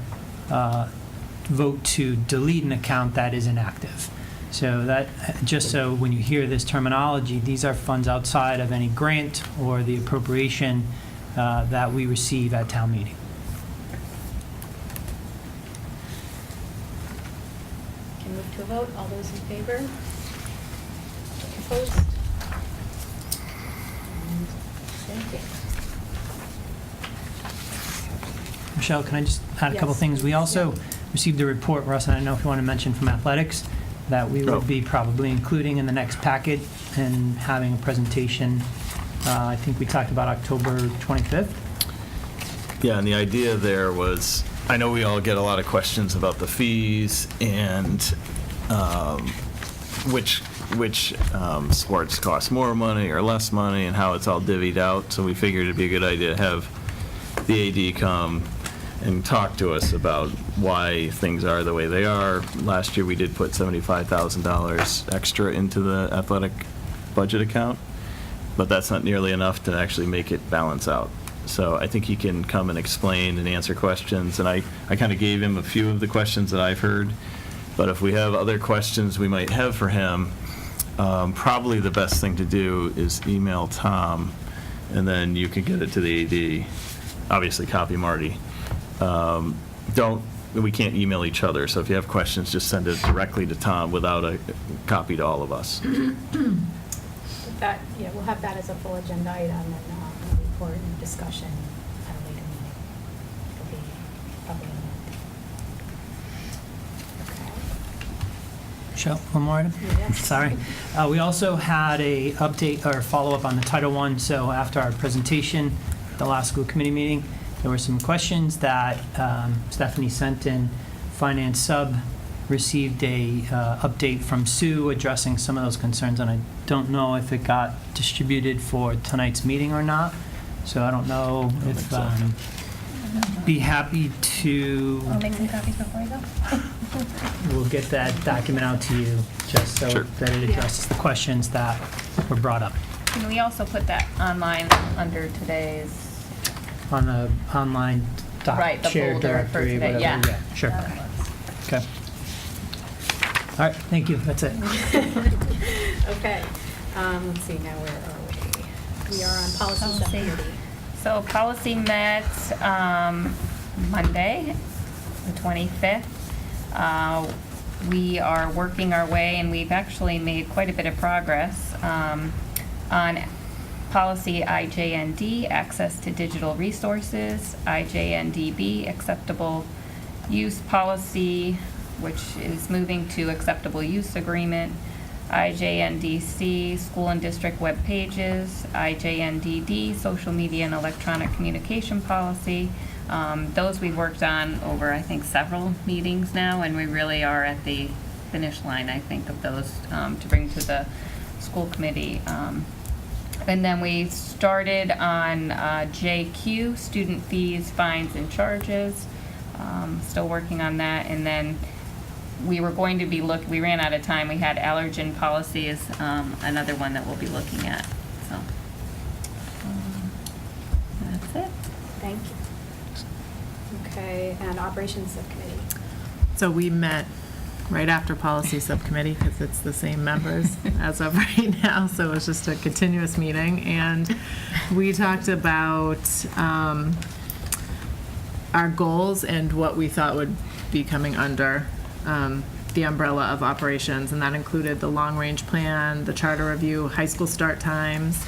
vote to delete an account that is inactive. So that, just so when you hear this terminology, these are funds outside of any grant or the appropriation that we receive at town meeting. Can move to a vote. All those in favor? Opposed? And thank you. Michelle, can I just add a couple Yes. things? We also received a report, Russ, and I don't know if you want to mention from athletics, that we Oh. will be probably including in the next packet and having a presentation. I think we talked about October 25th. Yeah, and the idea there was, I know we all get a lot of questions about the fees and which sports cost more money or less money and how it's all divvied out. So we figured it'd be a good idea to have the AD come and talk to us about why things are the way they are. Last year, we did put $75,000 extra into the athletic budget account, but that's not nearly enough to actually make it balance out. So I think he can come and explain and answer questions, and I kind of gave him a few of the questions that I've heard, but if we have other questions we might have for him, probably the best thing to do is email Tom, and then you can get it to the AD. Obviously, copy Marty. We can't email each other, so if you have questions, just send it directly to Tom without a copy to all of us. That, yeah, we'll have that as a full agenda item and a report and discussion at a later meeting. It'll be probably in a month. Michelle, one more item? Yes. Sorry. We also had a update or follow-up on the Title I. So after our presentation, at the last school committee meeting, there were some questions that Stephanie sent in. Finance Sub received a update from Sue addressing some of those concerns, and I don't know if it got distributed for tonight's meeting or not. So I don't know if be happy to. I'll make some copies before I go. We'll get that document out to you just so Sure. that it addresses the questions that were brought up Can we also put that online under today's? on the online Right, the shared folder for directory, today, whatever. yeah. Sure. Okay. All right, thank you. That's it. Okay, let's see, now where are we? We are on policy subcommittee. So policy met Monday, the 25th. We are working our way, and we've actually made quite a bit of progress on policy IJND, access to digital resources, IJNDB, acceptable use policy, which is moving to acceptable use agreement, IJNDC, school and district web pages, IJNDD, social media and electronic communication policy. Those we've worked on over, I think, several meetings now, and we really are at the finish line, I think, of those to bring to the school committee. And then we started on JQ, student fees, fines, and charges. Still working on that. And then we were going to be we ran out of time. We had allergen policy is another one that we'll be looking at. So that's it. Thank you. Okay, and operations subcommittee. So we met right after policy subcommittee because it's the same members as of right now. So it's just a continuous meeting. And we talked about our goals and what we thought would be coming under the umbrella of operations. And that included the long-range plan, the charter review, high school start times.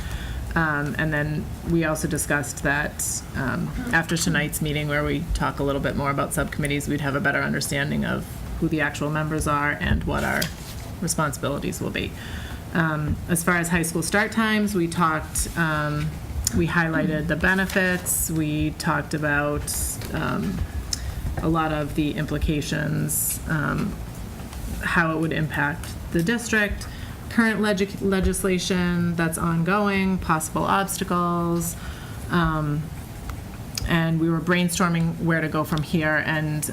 And then we also discussed that after tonight's meeting, where we talk a little bit more about subcommittees, we'd have a better understanding of who the actual members are and what our responsibilities will be. As far as high school start times, we talked, we highlighted the benefits, we talked about a lot of the implications, how it would impact the district, current legislation that's ongoing, possible obstacles, and we were brainstorming where to go from here, and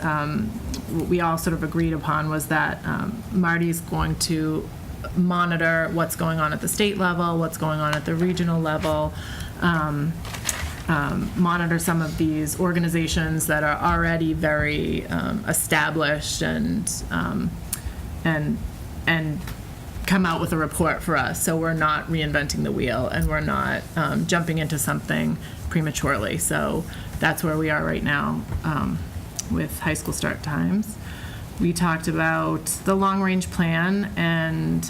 what we all sort of agreed upon was that Marty's going to monitor what's going on at the state level, what's going on at the regional level, monitor some of these organizations that are already very established and come out with a report for us. So we're not reinventing the wheel, and we're not jumping into something prematurely. So that's where we are right now with high school start times. We talked about the long-range plan, and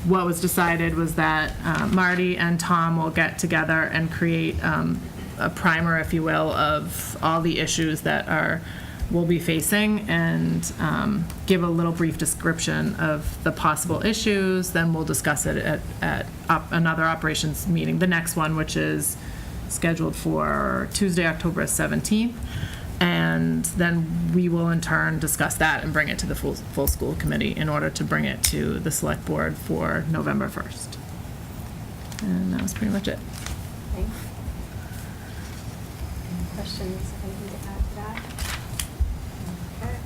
what was decided was that Marty and Tom will get together and create a primer, if you will, of all the issues that we'll be facing, and give a little brief description of the possible issues. Then we'll discuss it at another operations meeting, the next one, which is scheduled for Tuesday, October 17th. And then we will in turn discuss that and bring it to the full school committee in order to bring it to the select board for November 1st. And that was pretty much it. Thanks. Any questions, anything to add to that? Okay.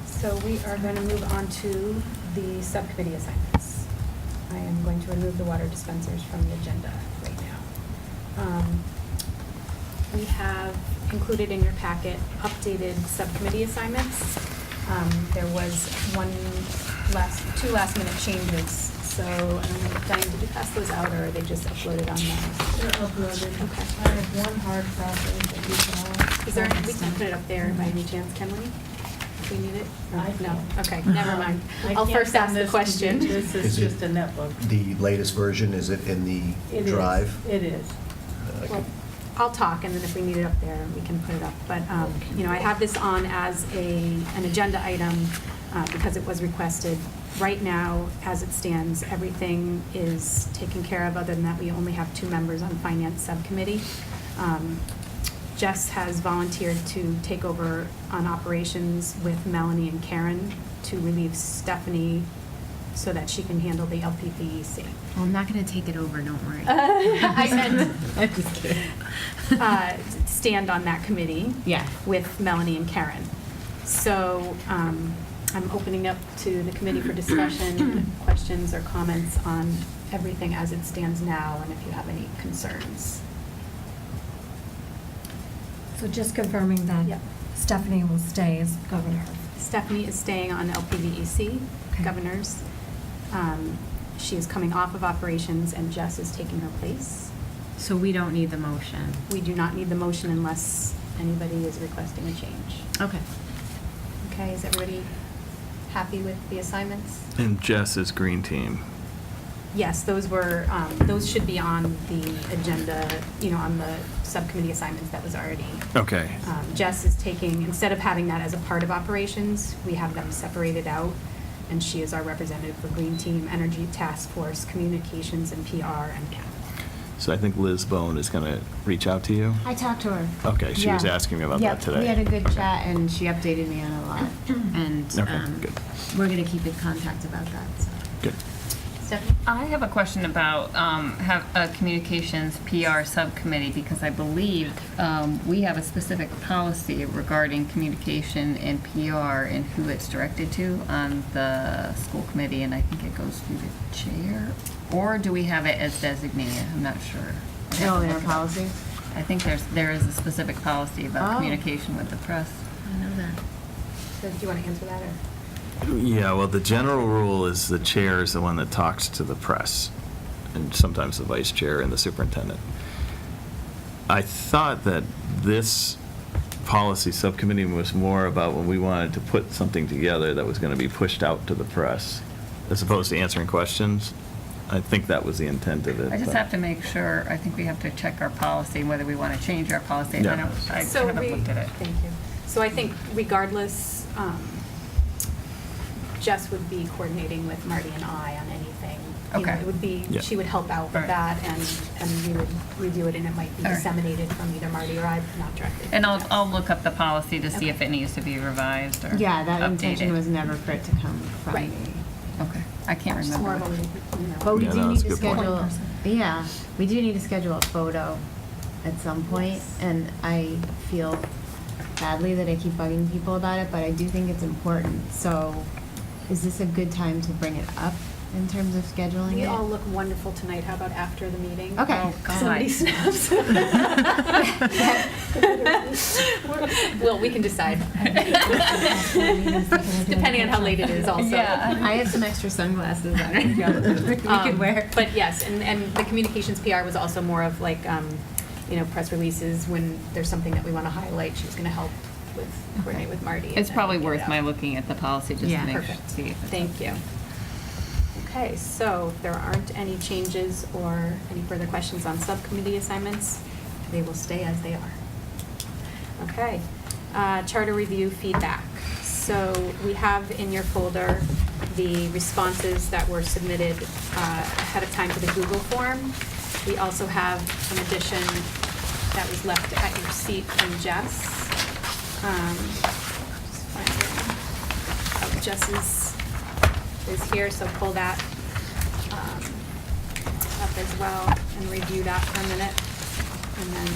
So we are going to move on to the subcommittee assignments. I am going to remove the water dispensers from the agenda right now. We have included in your packet updated subcommittee assignments. There was two last minute changes. So, Diane, did you pass those out, or are they just uploaded on the? They're uploaded. Okay. I have one hard copy that you can all. Is there, we can put it up there by any chance, can we? If we need it? Or I no? can't. Okay, never mind. I I'll can't first ask send the this to question. you. This is Is it- just a netbook. The latest version, is it in the It is. drive? It is. Well, I'll talk, and then if we need it up there, we can put it up. But, I have this on as an agenda item because it was requested. Right now, as it stands, everything is taken care of. Other than that, we only have 2 members on Finance Subcommittee. Jess has volunteered to take over on operations with Melanie and Karen to relieve Stephanie so that she can handle the LPPEC. Well, I'm not going to take it over, don't worry. I meant I'm just kidding. stand on that committee. Yeah. With Melanie and Karen. So I'm opening up to the committee for discussion, questions or comments on everything as it stands now, and if you have any concerns. So just confirming that Yep. Stephanie will stay as governor. Stephanie is staying on LPVEC, Okay. governors. She is coming off of operations, and Jess is taking her place. So we don't need the motion. We do not need the motion unless anybody is requesting a change. Okay. Okay, is everybody happy with the assignments? And Jess is green team. Yes, those should be on the agenda, on the subcommittee assignments that was already. Okay. Jess is taking, instead of having that as a part of operations, we have them separated out, and she is our representative for Green Team, Energy Task Force, Communications, and PR, and CAP. So I think Liz Bone is going to reach out to you. I talked to her. Okay, she was Yeah. asking me about Yep, that today. we had a good chat, and she updated me on a lot. And Okay, good. we're going to keep in contact about that. So. Good. Stephanie? I have a question about have a communications PR subcommittee, because I believe we have a specific policy regarding communication and PR and who it's directed to on the school committee, and I think it goes through the chair. Or do we have it as designated? I'm not sure. I'd have to look it up. I think there is a specific policy about Oh. communication with the press. I know that. So do you want to answer that, or? Yeah, well, the general rule is the chair is the one that talks to the press, and sometimes the vice chair and the superintendent. I thought that this policy subcommittee was more about when we wanted to put something together that was going to be pushed out to the press, as opposed to answering questions. I think that was the intent of it. I just but- have to make sure, I think we have to check our policy, whether we want to change our policy. Yeah. I So haven't looked at it. Thank you. So I think regardless, Jess would be coordinating with Marty and I on anything. Okay. It would be, Yeah. she would help out with Alright. that, and we would review it, and it might be Alright. disseminated from either Marty or I, but not directly. And from Jess. I'll look up the policy to see Okay. if it needs to be revised or Yeah, that updated. intention was never for it to come from Right. me. Okay, I can't It's more of a, remember. you know. But we Yeah, do no, need that's a to good point. schedule, Person. yeah, we do need to schedule a photo at some point, Yes. and I feel badly that I keep bugging people about it, but I do think it's important. So is this a good time to bring it up in terms of scheduling We it? all look wonderful tonight. How about after the meeting? Okay. Oh, God. somebody snaps. Well, we can decide. Depending on how late it is also. Yeah, I have some extra sunglasses on right now that we could wear. But yes, and the communications PR was also more of like, you know, press releases when there's something that we want to highlight. She was going to help with, coordinate with Marty. and It's then probably get it worth out. my looking at the policy just Yeah. to make sure, Perfect. see if it's. Thank you. Okay, so if there aren't any changes or any further questions on subcommittee assignments, they will stay as they are. Okay, charter review feedback. So we have in your folder the responses that were submitted ahead of time to the Google form. We also have an addition that was left at your seat from Jess. Just find it. Oh, Jess's is here, so pull that up as well and review that for a minute. And then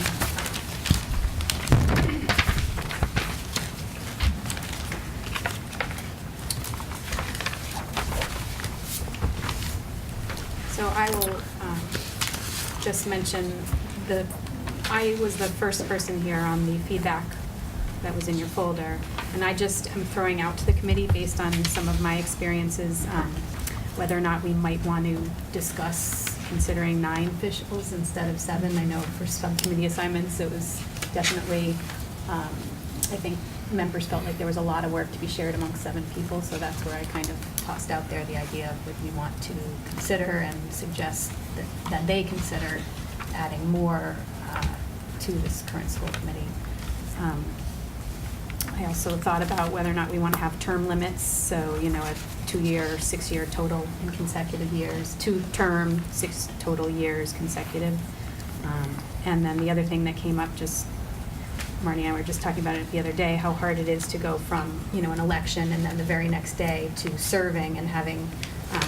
so I will just mention I was the first person here on the feedback that was in your folder, and I just am throwing out to the committee based on some of my experiences, whether or not we might want to discuss considering 9 officials instead of 7. I know for subcommittee assignments, it was definitely, I think members felt like there was a lot of work to be shared among 7 people, so that's where I kind of tossed out there the idea of would we want to consider and suggest that they consider adding more to this current school committee. I also thought about whether or not we want to have term limits, so, you know, a 2-year, 6-year total in consecutive years, 2-term, 6 total years consecutive. And then the other thing that came up, just Marnie and I were just talking about it the other day, how hard it is to go from, you know, an election and then the very next day to serving and having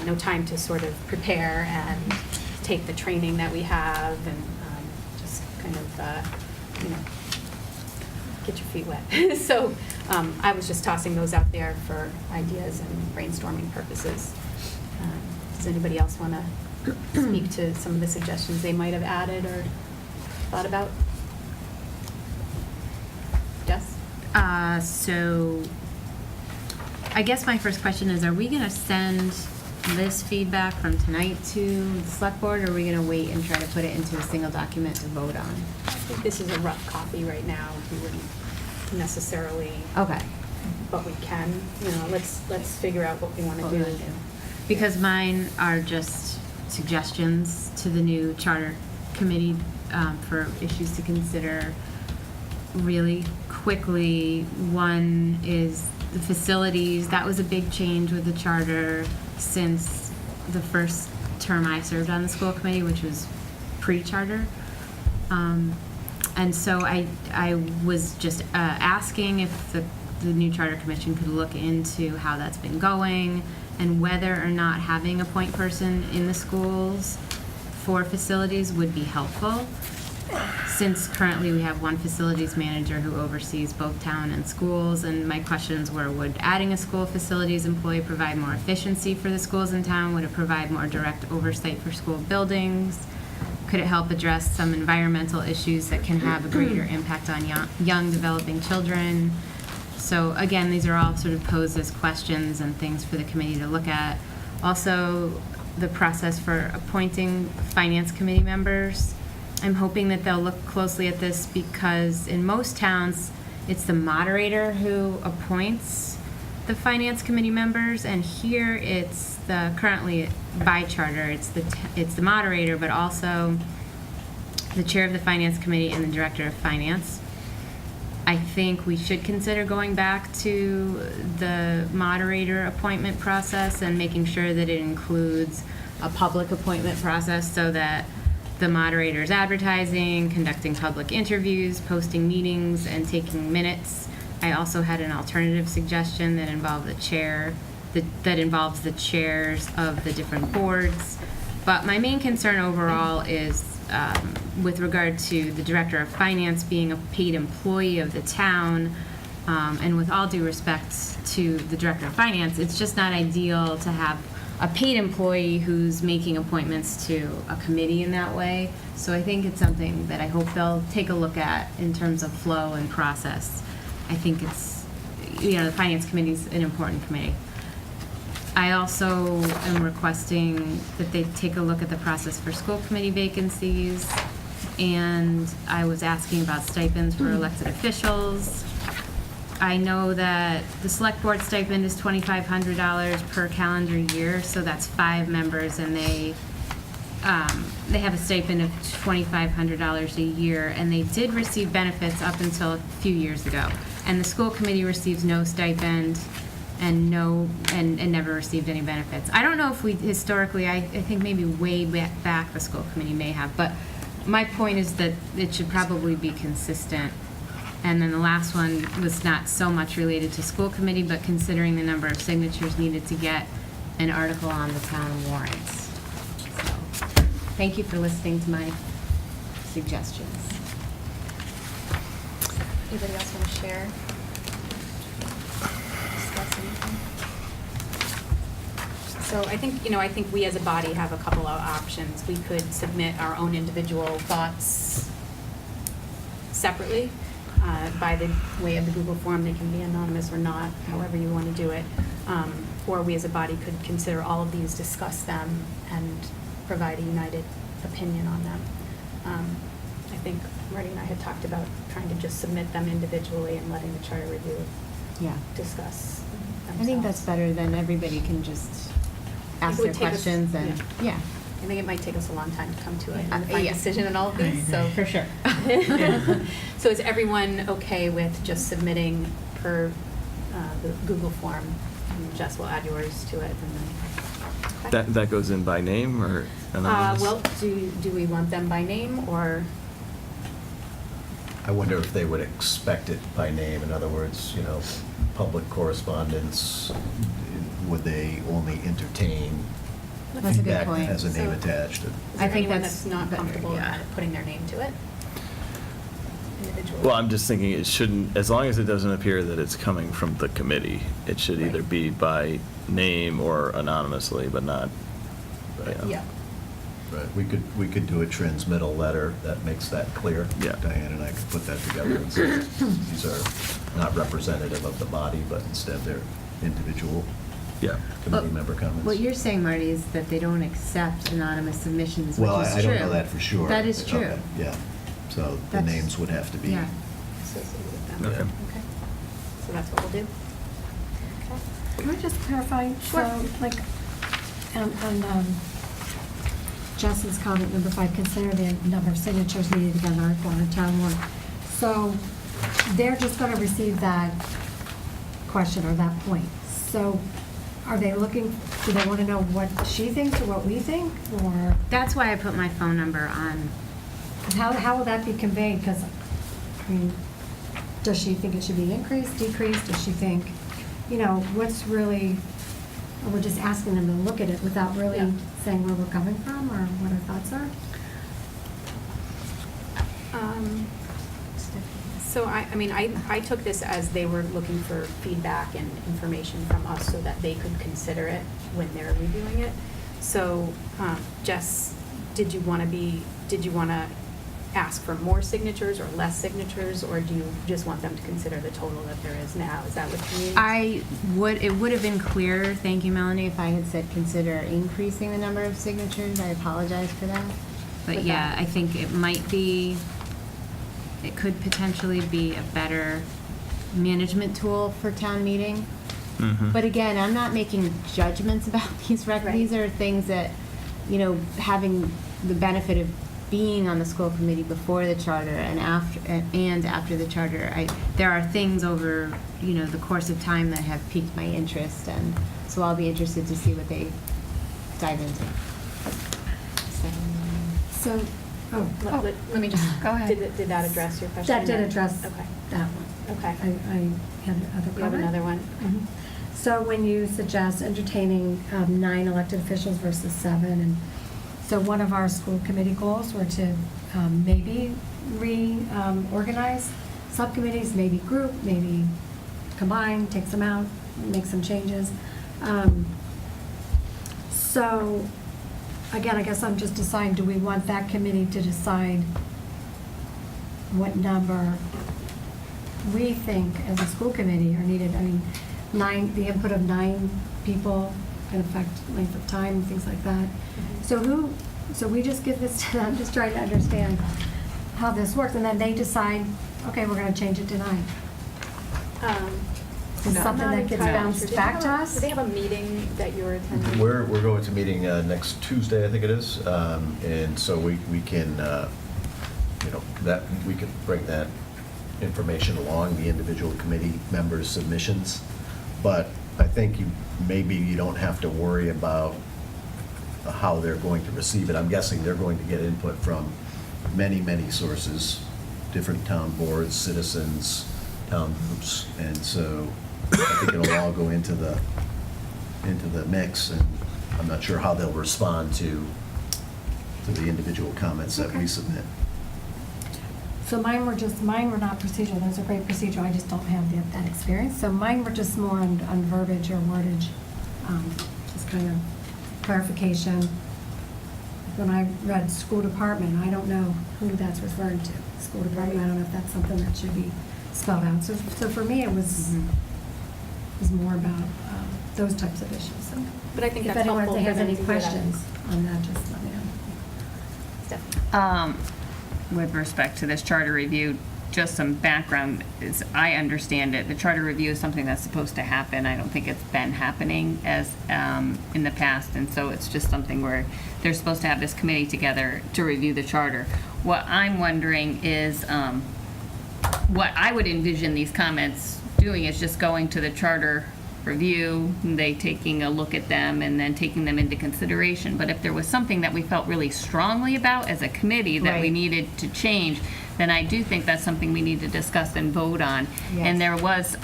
no time to sort of prepare and take the training that we have and just kind of, you know, get your feet wet. So I was just tossing those out there for ideas and brainstorming purposes. Does anybody else want to speak to some of the suggestions they might have added or thought about? Jess? So I guess my first question is, are we going to send this feedback from tonight to the select board, or are we going to wait and try to put it into a single document to vote on? I think this is a rough copy right now. We wouldn't necessarily, Okay. but we can, you know, let's figure out what we want to What we do. wanna do. Because mine are just suggestions to the new charter committee for issues to consider really quickly. One is the facilities. That was a big change with the charter since the first term I served on the school committee, which was pre-charter. And so I was just asking if the new charter commission could look into how that's been going and whether or not having a point person in the schools for facilities would be helpful. Since currently we have one facilities manager who oversees both town and schools, and my questions were, would adding a school facilities employee provide more efficiency for the schools in town? Would it provide more direct oversight for school buildings? Could it help address some environmental issues that can have a greater impact on young developing children? So again, these are all sort of posed as questions and things for the committee to look at. Also, the process for appointing finance committee members. I'm hoping that they'll look closely at this because in most towns, it's the moderator who appoints the finance committee members, and here it's currently by charter, it's the moderator, but also the chair of the finance committee and the director of finance. I think we should consider going back to the moderator appointment process and making sure that it includes a public appointment process so that the moderator is advertising, conducting public interviews, posting meetings, and taking minutes. I also had an alternative suggestion that involved the chair that involves the chairs of the different boards. But my main concern overall is with regard to the Director of Finance being a paid employee of the town. And with all due respect to the Director of Finance, it's just not ideal to have a paid employee who's making appointments to a committee in that way. So I think it's something that I hope they'll take a look at in terms of flow and process. I think it's, the Finance Committee is an important committee. I also am requesting that they take a look at the process for school committee vacancies. And I was asking about stipends for elected officials. I know that the select board stipend is $2,500 per calendar year, so that's 5 members, and they have a stipend of $2,500 a year, and they did receive benefits up until a few years ago. And the school committee receives no stipend and never received any benefits. I don't know if we historically, I think maybe way back the school committee may have, but my point is that it should probably be consistent. And then the last one was not so much related to school committee, but considering the number of signatures needed to get an article on the town warrants. So, thank you for listening to my suggestions. Anybody else want to share? Discuss anything? So I think we as a body have a couple of options. We could submit our own individual thoughts separately. By the way of the Google form, they can be anonymous or not, however you want to do it. Or we as a body could consider all of these, discuss them, and provide a united opinion on them. I think Marty and I had talked about trying to just submit them individually and letting the charter review discuss themselves. I think that's better than everybody can just ask It would their take us- questions and, yeah. I think it might take us a long time to come to a Yeah. final Yeah. decision on all of these, so. For sure. So is everyone okay with just submitting per the Google form? And Jess will add yours to it, and then. Okay. That goes in by name or anonymous? Well, do we want them by name, or? I wonder if they would expect it by name. In other words, public correspondence, would they only entertain That's a good feedback point. that has a name So- attached? Is I there think anyone that's that's not better, comfortable yeah. putting their name to it? Individually? Well, I'm just thinking it shouldn't, as long as it doesn't appear that it's coming from the committee, it should either Right. be by name or anonymously, but not. Yeah. Right, we could do a transmittal letter that makes that clear. Yeah. Diane and I could put that together and say, these are not representative of the body, but instead they're individual Yeah. committee member comments. What you're saying, Marty, is that they don't accept anonymous submissions, which is Well, true. I don't know that for sure. That is true. Okay, yeah, so the That's- names would have to be. Yeah. Associated with them. Okay. Okay. So that's what we'll do? Okay. Can I just clarify? So, like, on Jess's comment, number 5, consider the number of signatures needed to get an article on the town warrant. So they're just going to receive that question or that point. So are they looking, do they want to know what she thinks or what we think? Or That's why I put my phone number on. how will that be conveyed? Because, I mean, does she think it should be increased, decreased? Does she think, what's really, or we're just asking them to look at it without really Yeah. saying where we're coming from or what our thoughts are? So I took this as they were looking for feedback and information from us so that they could consider it when they're reviewing it. So, Jess, did you want to ask for more signatures or less signatures, or do you just want them to consider the total that there is now? Is that what you mean? It would have been clearer, thank you, Melanie, if I had said consider increasing the number of signatures. I apologize for that. But With yeah, that- I think it could potentially be a better management tool for town meeting. Mhm. But again, I'm not making judgments about these Right. These are things that, having the benefit of being on the school committee before the charter and after the charter, there are things over, the course of time that have piqued my interest, and so I'll be interested to see what they dive into. So, Let me just. Go ahead. Did that address your question? that did address Okay. that one. Okay. I had another comment. You have another one? Mhm. So when you suggest entertaining 9 elected officials versus 7, and so one of our school committee goals were to maybe reorganize subcommittees, maybe group, maybe combine, take some out, make some changes. So, again, I guess I'm just deciding, do we want that committee to decide what number we think as a school committee are needed? I mean, the input of 9 people can affect length of time, things like that. So we just give this to them, just trying to understand how this works, and then they decide, okay, we're gonna change it to 9. Is I'm something not that gets entirely bounced sure. Do they back have to a- us? Do they have a meeting that you're attending? We're going to meeting next Tuesday, I think it is, and so we can, that, we could bring that information along, the individual committee members' submissions, but I think maybe you don't have to worry about how they're going to receive it. I'm guessing they're going to get input from many, many sources, different town boards, citizens, town groups, and so I think it'll all go into the mix, and I'm not sure how they'll respond to the individual comments that we submit. So mine were not procedural, those are great procedural, I just don't have that experience. So mine were just more on verbiage or wordage, just kind of clarification. When I read school department, I don't know who that's referring to. School department, I don't know if that's something that should be spelled out. So for me, it was more about those types of issues. So But I think if that's anyone helpful for has them any to hear that. questions on that, just let me know. Stephanie? With respect to this charter review, just some background, is I understand it, the charter review is something that's supposed to happen. I don't think it's been happening as, in the past, and so it's just something where they're supposed to have this committee together to review the charter. What I'm wondering is, what I would envision these comments doing is just going to the charter review, they taking a look at them and then taking them into consideration. But if there was something that we felt really strongly about as a committee that we Right. needed to change, then I do think that's something we need to discuss and vote on. Yes. And there was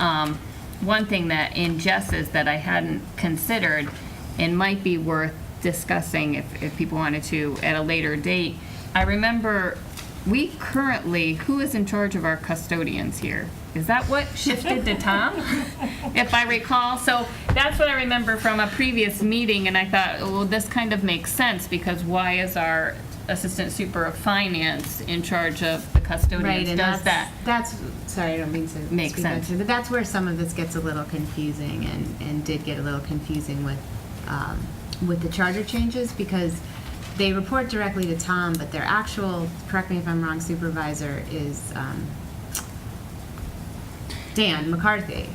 one thing that in Jess's that I hadn't considered and might be worth discussing if people wanted to at a later date. I remember we currently, who is in charge of our custodians here? Is that what shifted to Tom, if I recall? So that's what I remember from a previous meeting, and I thought, well, this kind of makes sense, because why is our assistant super of finance in charge of the custodians? Right, and Does that's, sorry, I don't mean to Makes speak out sense. to you, but that's where some of this gets a little confusing, and did get a little confusing with the charter changes, because they report directly to Tom, but their actual, correct me if I'm wrong, supervisor is Dan McCarthy,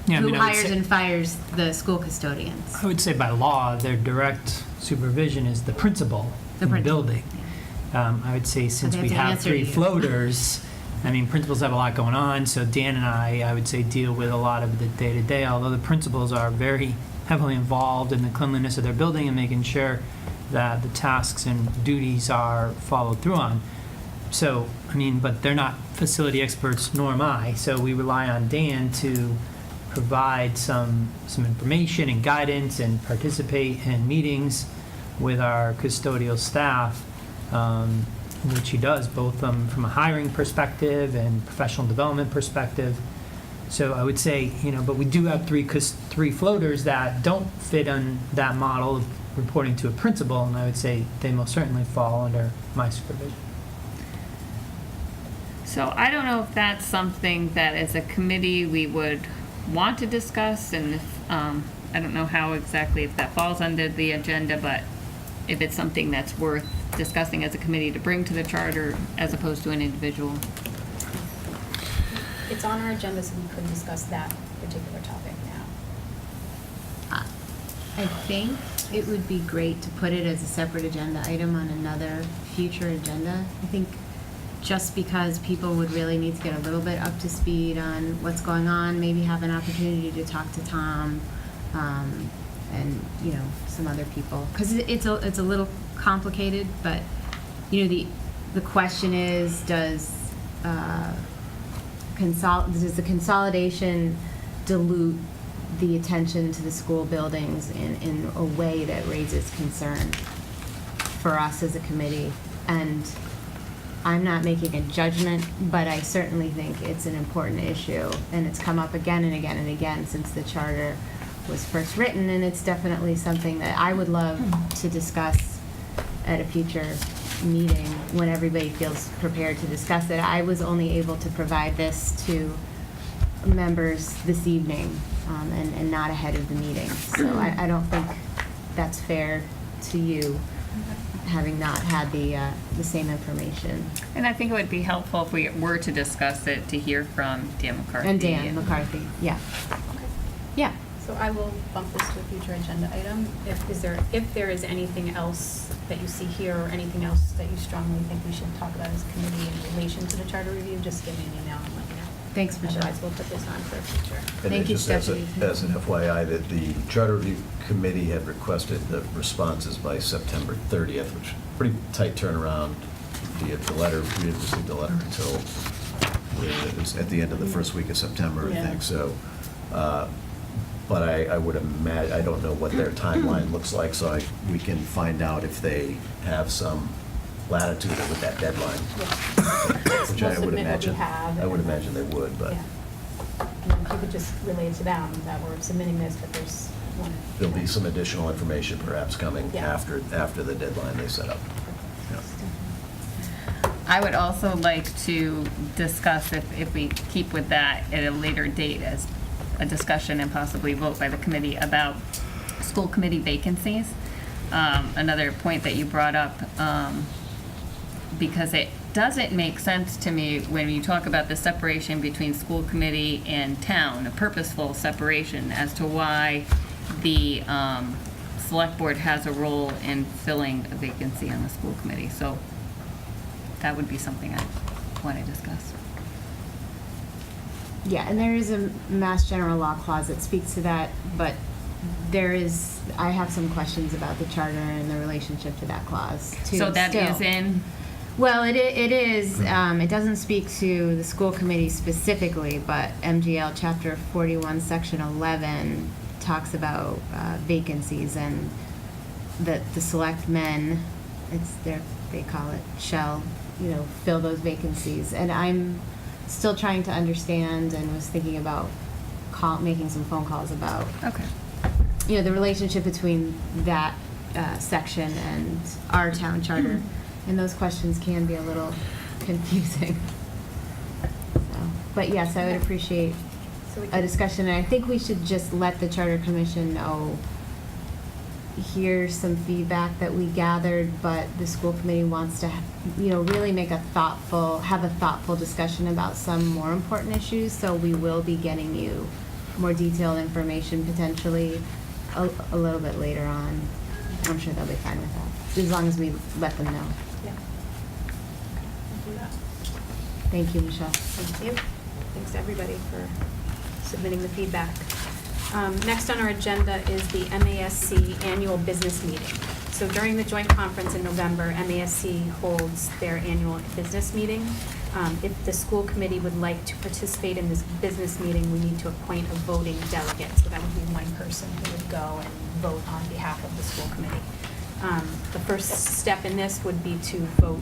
Yeah, I who mean, I would hires say- and fires the school custodians. I would say by law, their direct supervision is the principal The in the principal, building. I would say since they we have to have answer 3 to you. floaters, I mean, principals have a lot going on, so Dan and I would say, deal with a lot of the day-to-day, although the principals are very heavily involved in the cleanliness of their building and making sure that the tasks and duties are followed through on. So, I mean, but they're not facility experts, nor am I, so we rely on Dan to provide some information and guidance and participate in meetings with our custodial staff, which he does, both from a hiring perspective and professional development perspective. So I would say, but we do have 3 floaters that don't fit on that model of reporting to a principal, and I would say they most certainly fall under my supervision. So I don't know if that's something that as a committee we would want to discuss, and if, I don't know how exactly, if that falls under the agenda, but if it's something that's worth discussing as a committee to bring to the charter as opposed to an individual. It's on our agenda, so we couldn't discuss that particular topic now. I think it would be great to put it as a separate agenda item on another future agenda. I think just because people would really need to get a little bit up to speed on what's going on, maybe have an opportunity to talk to Tom, and, some other people. Because it's a little complicated, but, the question is, does the consolidation dilute the attention to the school buildings in a way that raises concern for us as a committee. And I'm not making a judgment, but I certainly think it's an important issue, and it's come up again and again and again since the charter was first written, and it's definitely something that I would love to discuss at a future meeting when everybody feels prepared to discuss it. I was only able to provide this to members this evening, and not ahead of the meeting. So I don't think that's fair to you, having not had the same information. And I think it would be helpful if we were to discuss it, to hear from Dan McCarthy. And Dan McCarthy, yeah. Yeah. So I will bump this to a future agenda item. If there is anything else that you see here or anything else that you strongly think we should talk about as a committee in relation to the charter review, just give me an email and let me know. Thanks, Michelle. Otherwise, we'll put this on for a future. And Thank you, just as a- Stephanie. As an FYI, that the Charter Review Committee had requested the responses by September 30th, which is a pretty tight turnaround. The letter, we didn't receive the letter until it was at the end of the first week of September, I think. So, but I would imagine, I don't know what their timeline looks like, so we can find out if they have some latitude with that deadline. Which We'll I would submit what we imagine, have, I would and then- imagine they would, but Yeah. And then if you could just relay to them that we're submitting this, but there's one. there'll be some additional information perhaps coming Yeah. after the deadline they set up. Yeah. I would also like to discuss, if we keep with that at a later date, as a discussion and possibly vote by the committee about school committee vacancies. Another point that you brought up, because it doesn't make sense to me when you talk about the separation between school committee and town, a purposeful separation, as to why the select board has a role in filling a vacancy on the school committee. So that would be something I want to discuss. Yeah, and there is a Mass General Law clause that speaks to that, but I have some questions about the charter and the relationship to that clause, too. So that still. is in, Well, it is, it doesn't speak to the school committee specifically, but MGL Chapter 41, Section 11 talks about vacancies, and that the selectmen, they call it, shall, fill those vacancies. And I'm still trying to understand, and was thinking about making some phone calls about, okay. the relationship between that section and our town charter. And those questions can be a little confusing. So, but yes, I would appreciate So we a can- discussion, and I think we should just let the Charter Commission know, here's some feedback that we gathered, but the school committee wants to, really have a thoughtful discussion about some more important issues, so we will be getting you more detailed information potentially a little bit later on. I'm sure they'll be fine with that, as long as we let them know. Yeah. We'll do that. Thank you, Michelle. Thank you. Thanks to everybody for submitting the feedback. Next on our agenda is the MASC annual business meeting. So during the joint conference in November, MASC holds their annual business meeting. If the school committee would like to participate in this business meeting, we need to appoint a voting delegate. So that would be one person who would go and vote on behalf of the school committee. The first step in this would be to vote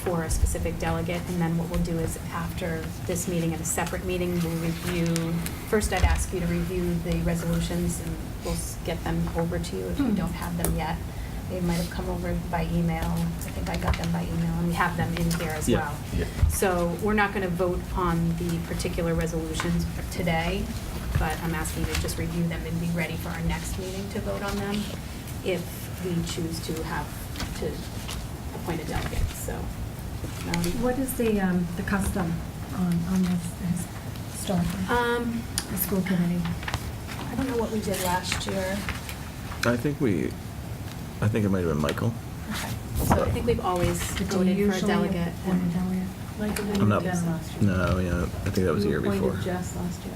for a specific delegate, and then what we'll do is after this meeting, at a separate meeting, we'll review, first I'd ask you to review the resolutions, and we'll get them over to you if you don't have them yet. They might have come over by email. I think I got them by email, and we have them in here as well. Yeah. So we're not going to vote on the particular resolutions today, but I'm asking you to just review them and be ready for our next meeting to vote on them if we choose to appoint a delegate. So, What is the custom on this historically? The school committee? I don't know what we did last year. I think it might have been Michael. Okay. So I think we've always voted for a delegate. Appoint a delegate? I'm not, no, yeah, I think that was the year before. appointed Jess last year.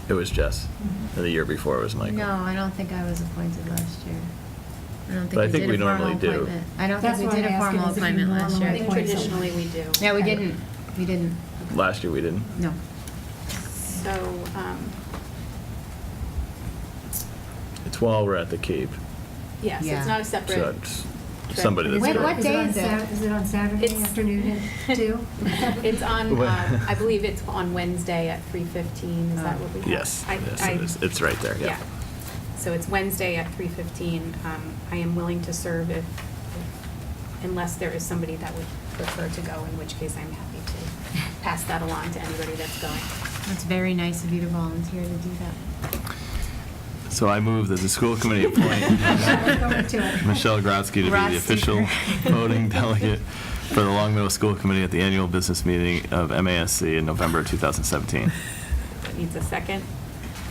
It was Jess. And the year before it was Michael. No, I don't think I was appointed last year. I don't But I think think we we did a formal normally do. appointment. I don't That's think we why did I a asked you, formal is if you appointment last normally I year. think appoint traditionally we do. Yeah, we didn't. We didn't. Last year we didn't. No. So, while we're at the Cape. Yes, Yeah. it's not a So separate. that's somebody that's Wait, going. what day is it? Is it on Saturday It's- afternoon too? It's on, Well- I believe it's on Wednesday at 3:15, is that what we have? Yes, I- yes, I- it is. It's right there, yeah. So it's Wednesday at 3:15. I am willing to serve unless there is somebody that would prefer to go, in which case I'm happy to pass that along to anybody that's going. It's very nice of you to volunteer to do that. So I move that the school committee appoint Michelle Grodzki to be the Grodzki. official voting delegate for the Long Meadow School Committee at the annual business meeting of MASC in November 2017. That needs a second.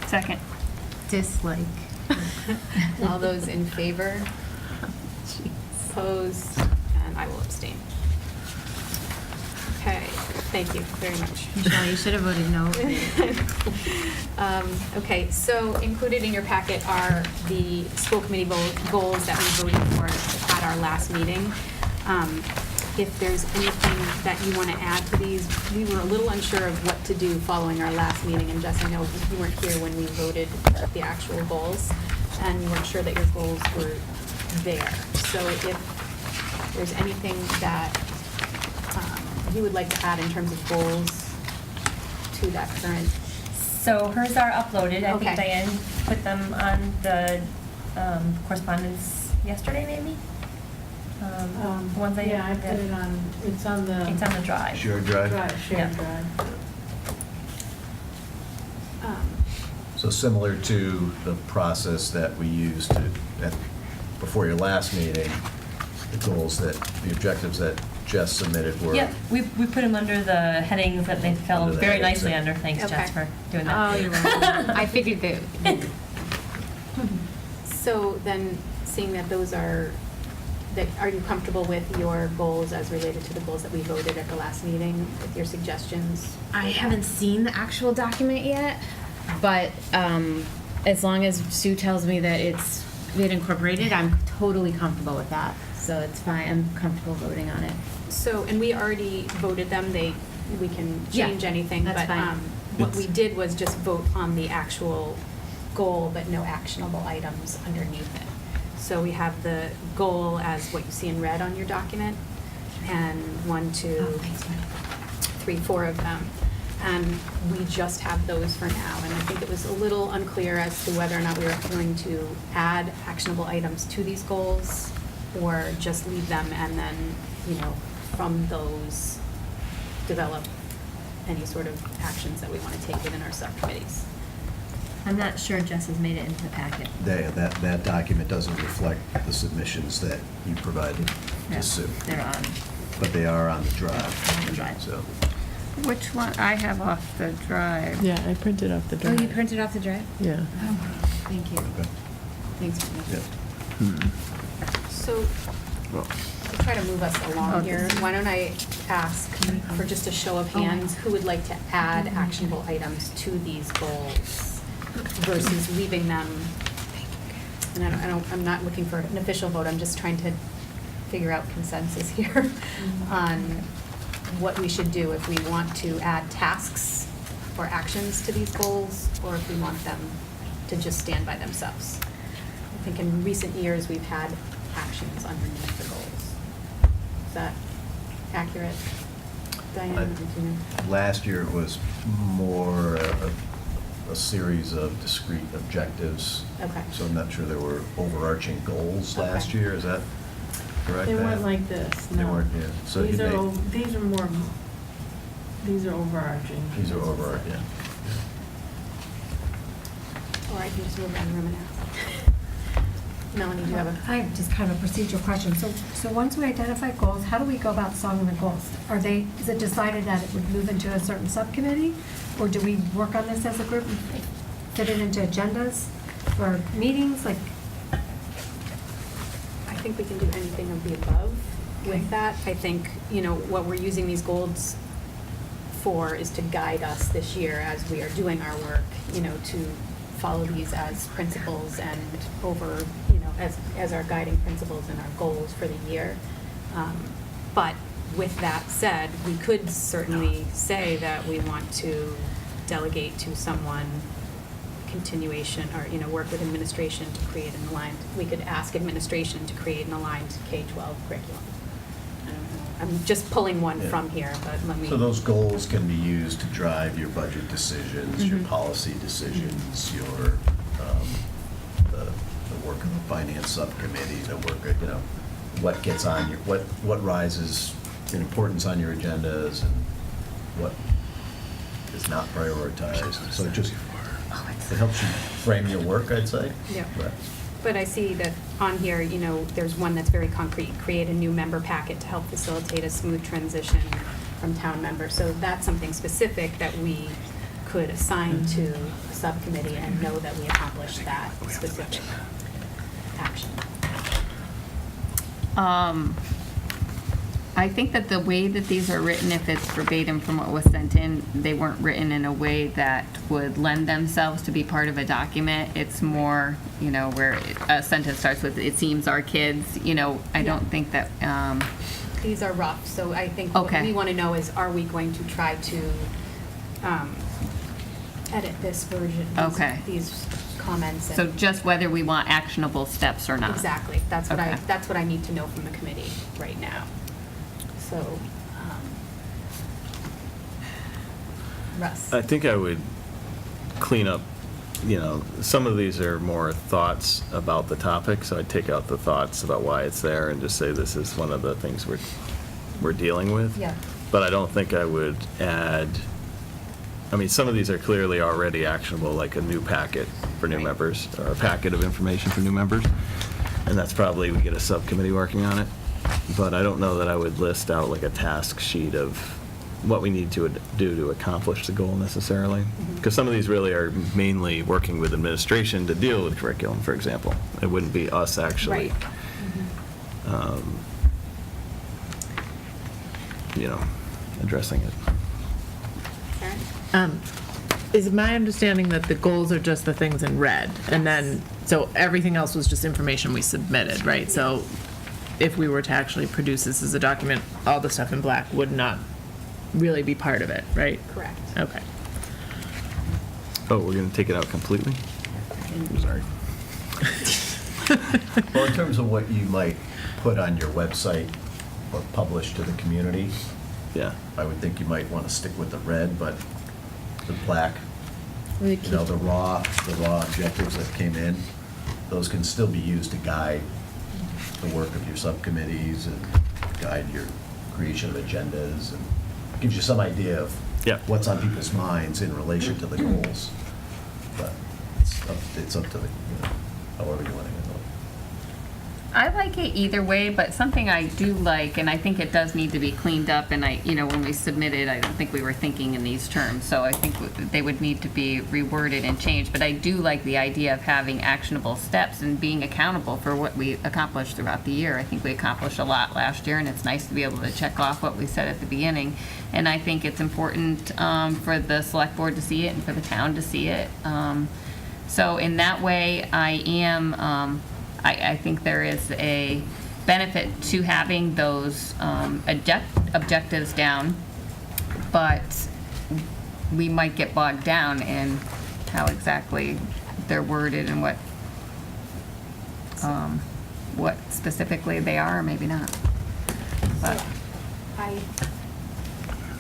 Second. Dislike. All those in favor? Opposed? And I will abstain. Okay, thank you very much. Michelle, you should have voted no. Okay, so included in your packet are the school committee goals that we voted for at our last meeting. If there's anything that you want to add to these, we were a little unsure of what to do following our last meeting, and Jess, I know you weren't here when we voted the actual goals, and you weren't sure that your goals were there. So if there's anything that you would like to add in terms of goals to that current. So hers are uploaded. I Okay. think Diane put them on the correspondence yesterday, maybe? The ones that you. Yeah, I put it on, it's on the. It's on the drive. Shared drive? Drive, shared Yeah. drive. So similar to the process that we used before your last meeting, the objectives that Jess submitted were. Yep, we put them under the headings that they fell Under the very headings, nicely yeah. under. Thanks, Okay. Jess, for doing that. Oh, you're welcome. I figured that. So then, seeing that those are you comfortable with your goals as related to the goals that we voted at the last meeting, with your suggestions? I haven't seen the actual document yet, but as long as Sue tells me that it's been incorporated, I'm totally comfortable with that. So it's fine. I'm comfortable voting on it. So, and we already voted them, we can Yeah, change anything, that's but fine. what we did was just vote on the actual goal, but no actionable items underneath it. So we have the goal as what you see in red on your document, and 1, 2, Oh, thanks, Mary. 3, 4 of them. And we just have those for now. And I think it was a little unclear as to whether or not we were going to add actionable items to these goals, or just leave them and then, from those, develop any sort of actions that we want to take within our subcommittees. I'm not sure Jess has made it into the packet. That document doesn't reflect the submissions that you provided Yeah, to Sue, They're on. but they are on the drive. On the drive. So, Which one? I have off the drive. Yeah, I printed off the Oh, drive. you printed off the drive? Yeah. Oh, thank you. okay. Thanks for Yeah. that. So, to try to move us along here, why don't I ask for just a show of hands, who would like to add actionable items to these goals versus leaving them? And I'm not looking for an official vote, I'm just trying to figure out consensus here on what we should do, if we want to add tasks or actions to these goals, or if we want them to just stand by themselves. I think in recent years, we've had actions underneath the goals. Is that accurate, Diane? Last year it was more a series of discrete objectives. Okay. So I'm not sure there were overarching goals last Okay. year, is that correct? They Pat? weren't like this, They no. weren't, yeah. So These you are, may- these are more, these are overarching. These are overarching, yeah. Or I can just move around the room and ask. Melanie, do you have a? I have just kind of a procedural question. So once we identify goals, how do we go about solving the goals? Is it decided that it would move into a certain subcommittee? Or do we work on this as a group and fit it into agendas for meetings? I think we can do anything of the above with that. I think, what we're using these goals for is to guide us this year as we are doing our work, to follow these as principles and as our guiding principles and our goals for the year. But with that said, we could certainly say that we want to delegate to someone continuation, or, work with administration to create an aligned, we could ask administration to create an aligned K-12 curriculum. I don't know. I'm just pulling one Yeah. from here, but let me. So those goals can be used to drive your budget decisions, your Mhm. policy decisions, your, the work of the finance subcommittee, the work of, what gets on your, what rises in importance on your agendas and what is not prioritized. So it just, it helps you frame your work, I'd say. Yeah. But- But I see that on here, there's one that's very concrete, create a new member packet to help facilitate a smooth transition from town members. So that's something specific that we could assign to a subcommittee and know that we accomplished that specific action. I think that the way that these are written, if it's verbatim from what was sent in, they weren't written in a way that would lend themselves to be part of a document. It's more, where a sentence starts with, "It seems our kids," I don't think that, These are rough, so I think what Okay. we want to know is, are we going to try to edit this version? Okay. These comments. so And just whether we want actionable steps or not. exactly. That's what Okay. that's what I need to know from the committee right now. So, Russ. I think I would clean up, some of these are more thoughts about the topic, so I'd take out the thoughts about why it's there and just say this is one of the things we're dealing with. Yeah. But I don't think I would add, some of these are clearly already actionable, like a new packet for new Right. members, or a packet of information for new members. And that's probably, we get a subcommittee working on it. But I don't know that I would list out like a task sheet of what we need to do to accomplish the goal necessarily. Because some of these really are mainly working with administration to deal with curriculum, for example. It wouldn't be us actually, Right. addressing it. Karen? Is my understanding that the goals are just the things in red? And then, so everything else was just information we submitted, right? So if we were to actually produce this as a document, all the stuff in black would not really be part of it, right? Correct. Okay. Oh, we're going to take it out completely? I'm sorry. Well, in terms of what you might put on your website or publish to the community, Yeah. I would think you might want to stick with the red, but the black, Really the raw objectives that came in, those can still be used to guide the work of your subcommittees and guide your creation of agendas, and gives you some idea of Yeah. what's on people's minds in relation to the goals. But it's up to the, however you want to handle it. I like it either way, but something I do like, and I think it does need to be cleaned up, and when we submitted, I don't think we were thinking in these terms, so I think they would need to be reworded and changed, but I do like the idea of having actionable steps and being accountable for what we accomplished throughout the year. I think we accomplished a lot last year, and it's nice to be able to check off what we said at the beginning, and I think it's important for the select board to see it and for the town to see it. So in that way, I think there is a benefit to having those objectives down, but we might get bogged down in how exactly they're worded and what specifically they are, or maybe not. But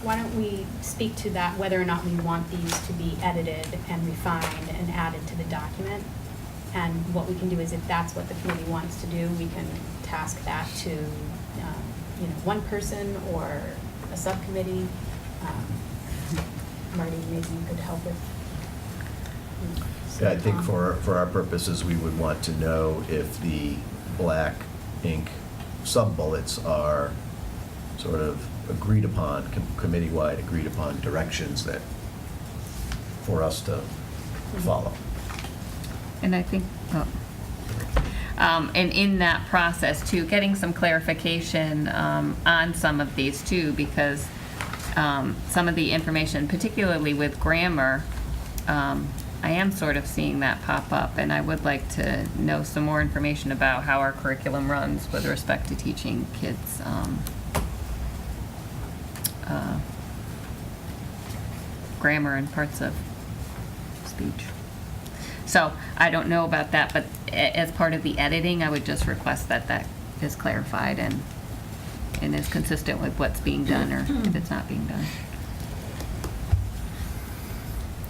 Why don't we speak to that, whether or not we want these to be edited and refined and added to the document? And what we can do is, if that's what the committee wants to do, we can task that to, one person or a subcommittee. Marty, maybe you could help with. Yeah, I think for our purposes, we would want to know if the black ink sub-bullets are sort of agreed upon, committee-wide agreed upon directions that, for us to follow. And I think, and in that process too, getting some clarification on some of these too, because some of the information, particularly with grammar, I am sort of seeing that pop up, and I would like to know some more information about how our curriculum runs with respect to teaching kids grammar and parts of speech. So I don't know about that, but as part of the editing, I would just request that that is clarified and is consistent with what's being done or if it's not being done.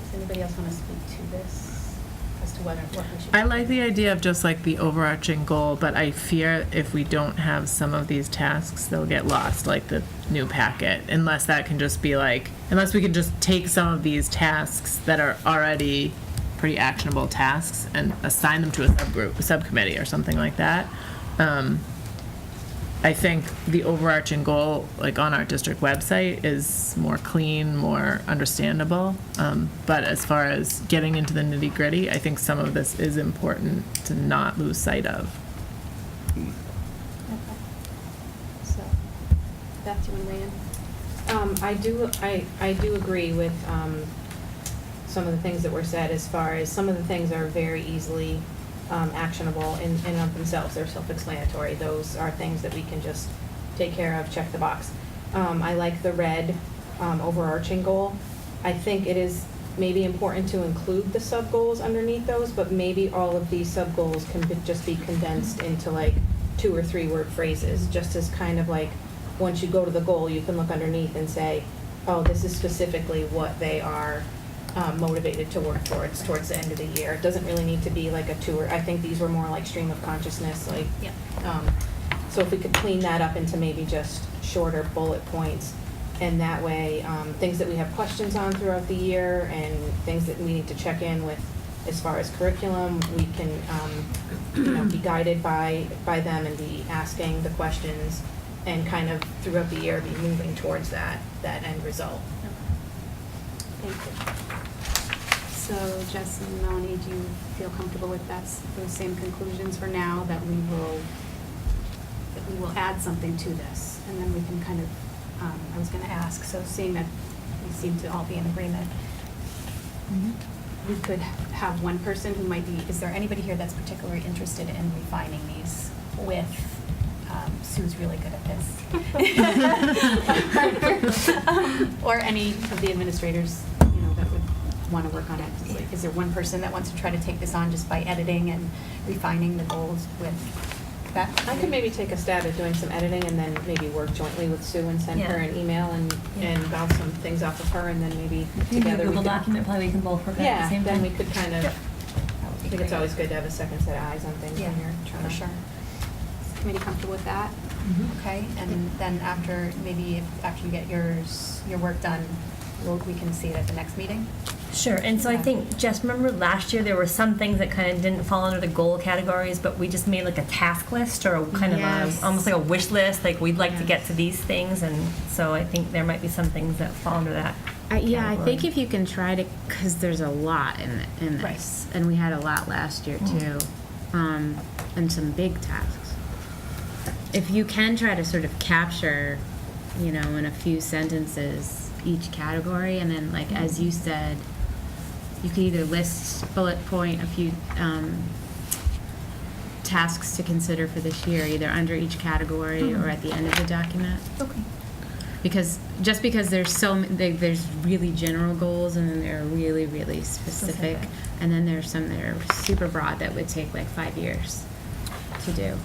Does anybody else want to speak to this as to what we should? I like the idea of just like the overarching goal, but I fear if we don't have some of these tasks, they'll get lost, like the new packet, unless that can just be like, unless we can just take some of these tasks that are already pretty actionable tasks and assign them to a subcommittee or something like that. I think the overarching goal, like on our district website, is more clean, more understandable. But as far as getting into the nitty gritty, I think some of this is important to not lose sight of. Okay. So, Beth, do you want to weigh in? I do agree with some of the things that were said, as far as some of the things are very easily actionable in and of themselves. They're self-explanatory. Those are things that we can just take care of, check the box. I like the red overarching goal. I think it is maybe important to include the sub-goals underneath those, but maybe all of these sub-goals can just be condensed into like 2 or 3 word phrases, just as kind of like, once you go to the goal, you can look underneath and say, oh, this is specifically what they are motivated to work towards the end of the year. It doesn't really need to be like a tour. I think these were more like stream of consciousness, like, so if we could clean that up into maybe just shorter bullet points, and that way, things that we have questions on throughout the year and things that we need to check in with as far as curriculum, we can, be guided by them and be asking the questions and kind of throughout the year be moving towards that end result. Thank you. So Jess and Melanie, do you feel comfortable with those same conclusions for now, that we will add something to this? And then we can kind of, I was going to ask, so seeing that we seem to all be in agreement, we could have one person who might be, is there anybody here that's particularly interested in refining these with, Sue's really good at this. Or any of the administrators, that would want to work on it. Like, is there one person that wants to try to take this on just by editing and refining the goals with that? I could maybe take a stab at doing some editing and then maybe work jointly with Sue and send her an email and bounce some things off of her, and then maybe together Google we could. document, probably we can both work on it at the same time. Yeah, then we could kind of, I think it's always good to have a second set of eyes on things when you're trying to. For sure. Is the committee comfortable with that? Okay, and then after you get your work done, we can see it at the next meeting? Sure, and so I Okay. think, Jess, remember last year there were some things that kind of didn't fall under the goal categories, but we just made like a task list or kind of almost like a wish list, like we'd like to get to these things, and so I think there might be some things that fall under that. Yeah, I category. think if you can try to, because there's a lot in this, and we had a lot last year too, and some big tasks. If you can try to sort of capture, in a few sentences each category, and then like as you said, you could either list, bullet point a few tasks to consider for this year, either under each category or at the end of the document. Okay. Because there's really general goals, and then there are really, really specific, and then there's some that are super broad that would take like 5 years to do,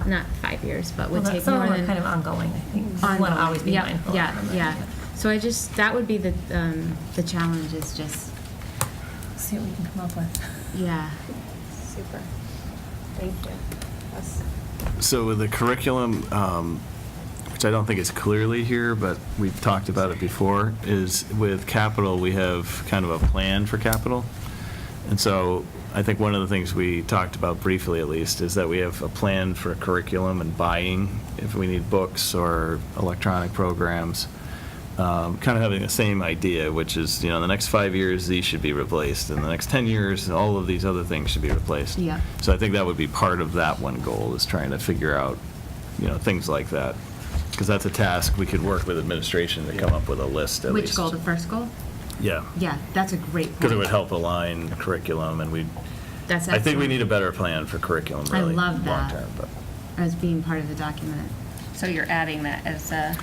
not 5 years, but would take some more of them than. are kind of ongoing, I think. We want to always be mindful of them. Yeah. So that would be the challenge, is just, See what we can come up with. yeah. Super. Thank you. That's- So with the curriculum, which I don't think is clearly here, but we've talked about it before, is with capital, we have kind of a plan for capital. And so I think one of the things we talked about briefly, at least, is that we have a plan for curriculum and buying, if we need books or electronic programs. Kind of having the same idea, which is, in the next 5 years, these should be replaced. In the next 10 years, all of these other things should be replaced. Yeah. So I think that would be part of that one goal, is trying to figure out, things like that. Because that's a task we could work with administration to come up with a list at least. Which goal, the first goal? Yeah. Yeah, that's a great point. Because it would help align curriculum, and That's I think we excellent. need a better plan for curriculum, I really, love that. long term. But As being part of the document. So you're adding that as a,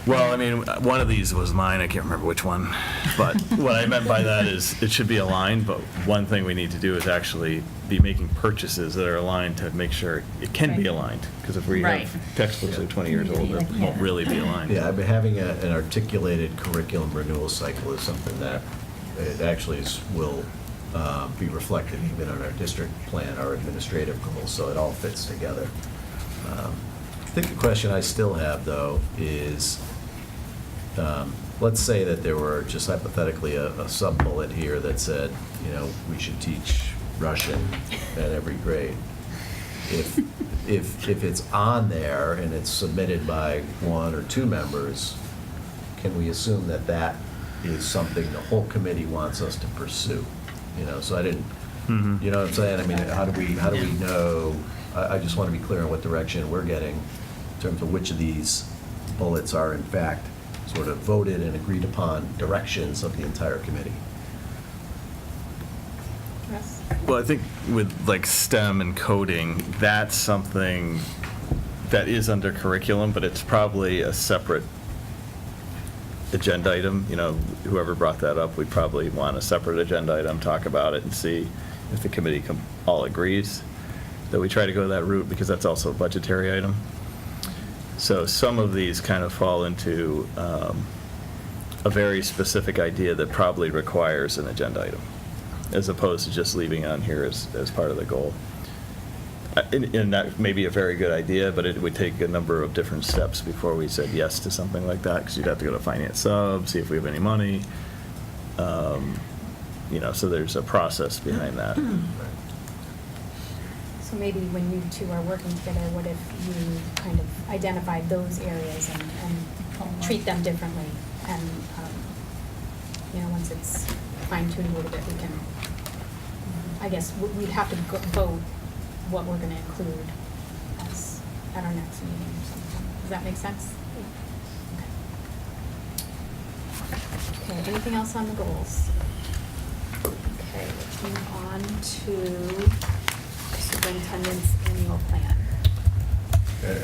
Well, I mean, one of these was mine, I can't remember which one, but what I meant by that is it should be aligned, but one thing we need to do is actually be making purchases that are aligned to make sure it can be Right. aligned, because if we Right. have textbooks that are 20 years old, it Yeah. won't really be aligned. Yeah, I've been having an articulated curriculum renewal cycle is something that it actually will be reflected even on our district plan, our administrative goals, so it all fits together. I think the question I still have, though, is, let's say that there were just hypothetically a sub-bullet here that said, you know, we should teach Russian at every grade. If it's on there and it's submitted by one or two members, can we assume that that is something the whole committee wants us to pursue? You know, so I didn't, Mhm. you know what I'm saying? I mean, how do we know? I just want to be clear on what direction we're getting in terms of which of these bullets are in fact sort of voted and agreed upon directions of the entire committee. Russ? Well, I think with like STEM and coding, that's something that is under curriculum, but it's probably a separate agenda item. You know, whoever brought that up, we'd probably want a separate agenda item, talk about it and see if the committee all agrees that we try to go that route, because that's also a budgetary item. So some of these kind of fall into a very specific idea that probably requires an agenda item, as opposed to just leaving on here as part of the goal. And that may be a very good idea, but it would take a number of different steps before we said yes to something like that, because you'd have to go to finance sub, see if we have any money. You know, so there's a process behind that. So maybe when you two are working together, what if you kind of identify those areas and treat them differently? And, you know, once it's fine-tuned a little bit, we can, I guess, we'd have to vote what we're going to include at our next meeting or something. Does that make sense? Okay, anything else on the goals? Okay, let's move on to Superintendent's annual plan.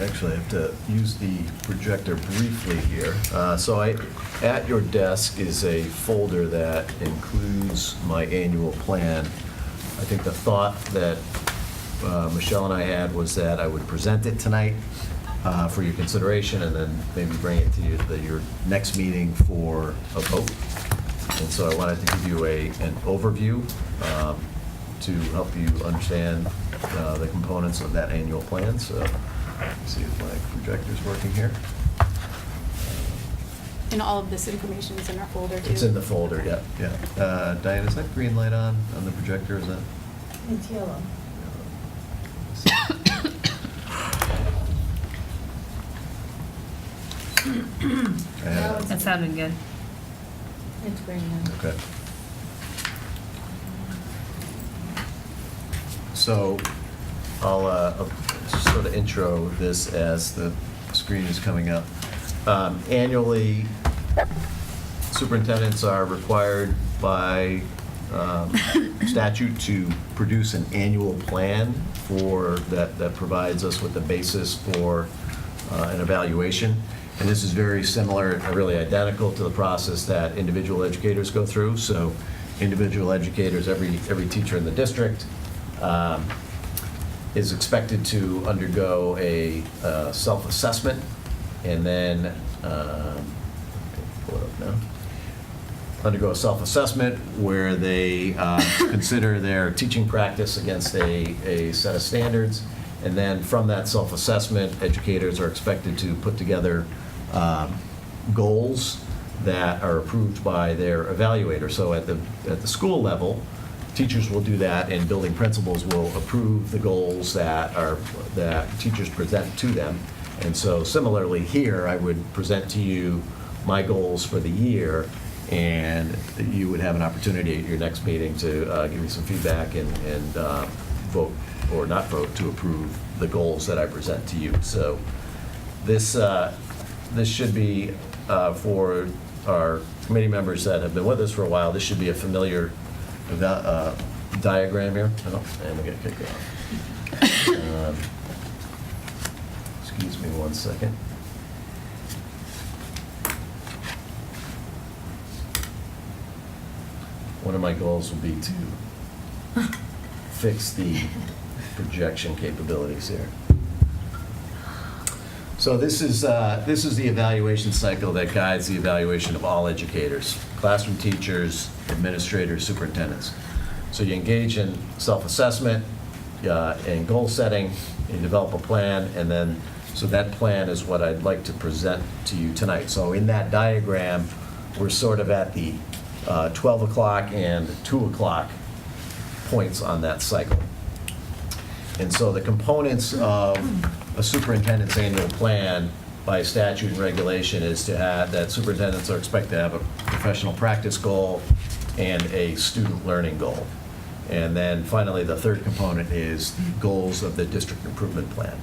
Actually, I have to use the projector briefly here. So at your desk is a folder that includes my annual plan. I think the thought that Michelle and I had was that I would present it tonight for your consideration, and then maybe bring it to your next meeting for a vote. And so I wanted to give you an overview to help you understand the components of that annual plan. So let's see if my projector's working here. And all of this information is in our folder, too? It's in the folder, yeah. Diane, is that green light on the projector? Is that? It's yellow. That sounded good. It's green now. Okay. So I'll just sort of intro this as the screen is coming up. Annually, superintendents are required by statute to produce an annual plan that provides us with the basis for an evaluation. And this is very similar, really identical to the process that individual educators go through. So individual educators, every teacher in the district is expected to undergo a self-assessment, and then, pull it up now, undergo a self-assessment where they consider their teaching practice against a set of standards. And then from that self-assessment, educators are expected to put together goals that are approved by their evaluator. So at the school level, teachers will do that, and building principals will approve the goals that teachers present to them. And so similarly here, I would present to you my goals for the year, and you would have an opportunity at your next meeting to give me some feedback and vote or not vote to approve the goals that I present to you. So this should be, for our committee members that have been with us for a while, this should be a familiar diagram here. Oh, and we got kicked off. Excuse me one second. one of my goals will be to fix the projection capabilities here. So this is the evaluation cycle that guides the evaluation of all educators, classroom teachers, administrators, superintendents. So you engage in self-assessment, and goal setting, you develop a plan, and then, so that plan is what I'd like to present to you tonight. So in that diagram, we're sort of at the 12 o'clock and 2 o'clock points on that cycle. And so the components of a superintendent's annual plan by statute and regulation is to have, that superintendents are expected to have a professional practice goal and a student learning goal. And then finally, the third component is the goals of the district improvement plan.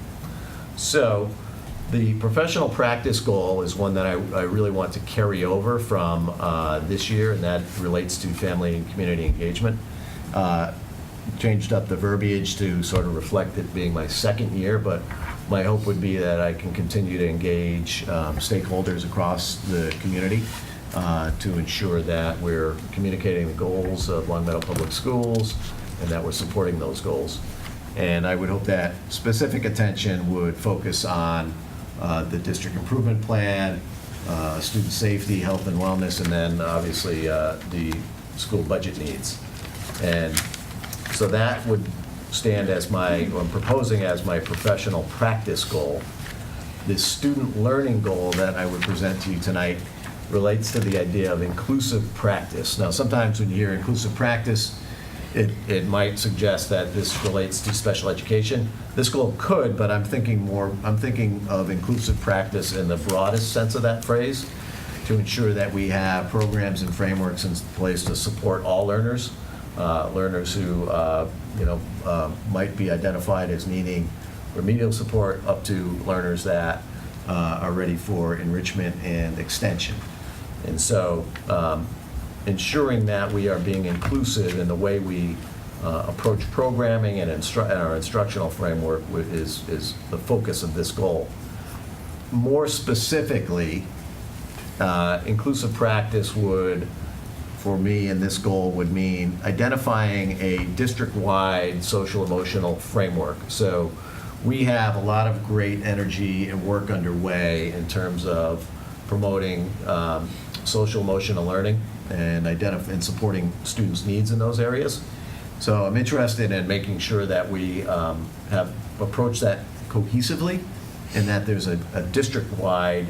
So the professional practice goal is one that I really want to carry over from this year, and that relates to family and community engagement. Changed up the verbiage to sort of reflect it being my second year, but my hope would be that I can continue to engage stakeholders across the community to ensure that we're communicating the goals of Long Meadow Public Schools and that we're supporting those goals. And I would hope that specific attention would focus on the district improvement plan, student safety, health and wellness, and then obviously the school budget needs. And so that would stand as I'm proposing as my professional practice goal. The student learning goal that I would present to you tonight relates to the idea of inclusive practice. Now, sometimes when you hear inclusive practice, it might suggest that this relates to special education. This goal could, but I'm thinking of inclusive practice in the broadest sense of that phrase, to ensure that we have programs and frameworks in place to support all learners, learners who might be identified as needing remedial support, up to learners that are ready for enrichment and extension. And so ensuring that we are being inclusive in the way we approach programming and our instructional framework is the focus of this goal. More specifically, inclusive practice would, for me, in this goal would mean identifying a district-wide social-emotional framework. So we have a lot of great energy and work underway in terms of promoting social-emotional learning and supporting students' needs in those areas. So I'm interested in making sure that we have approached that cohesively and that there's a district-wide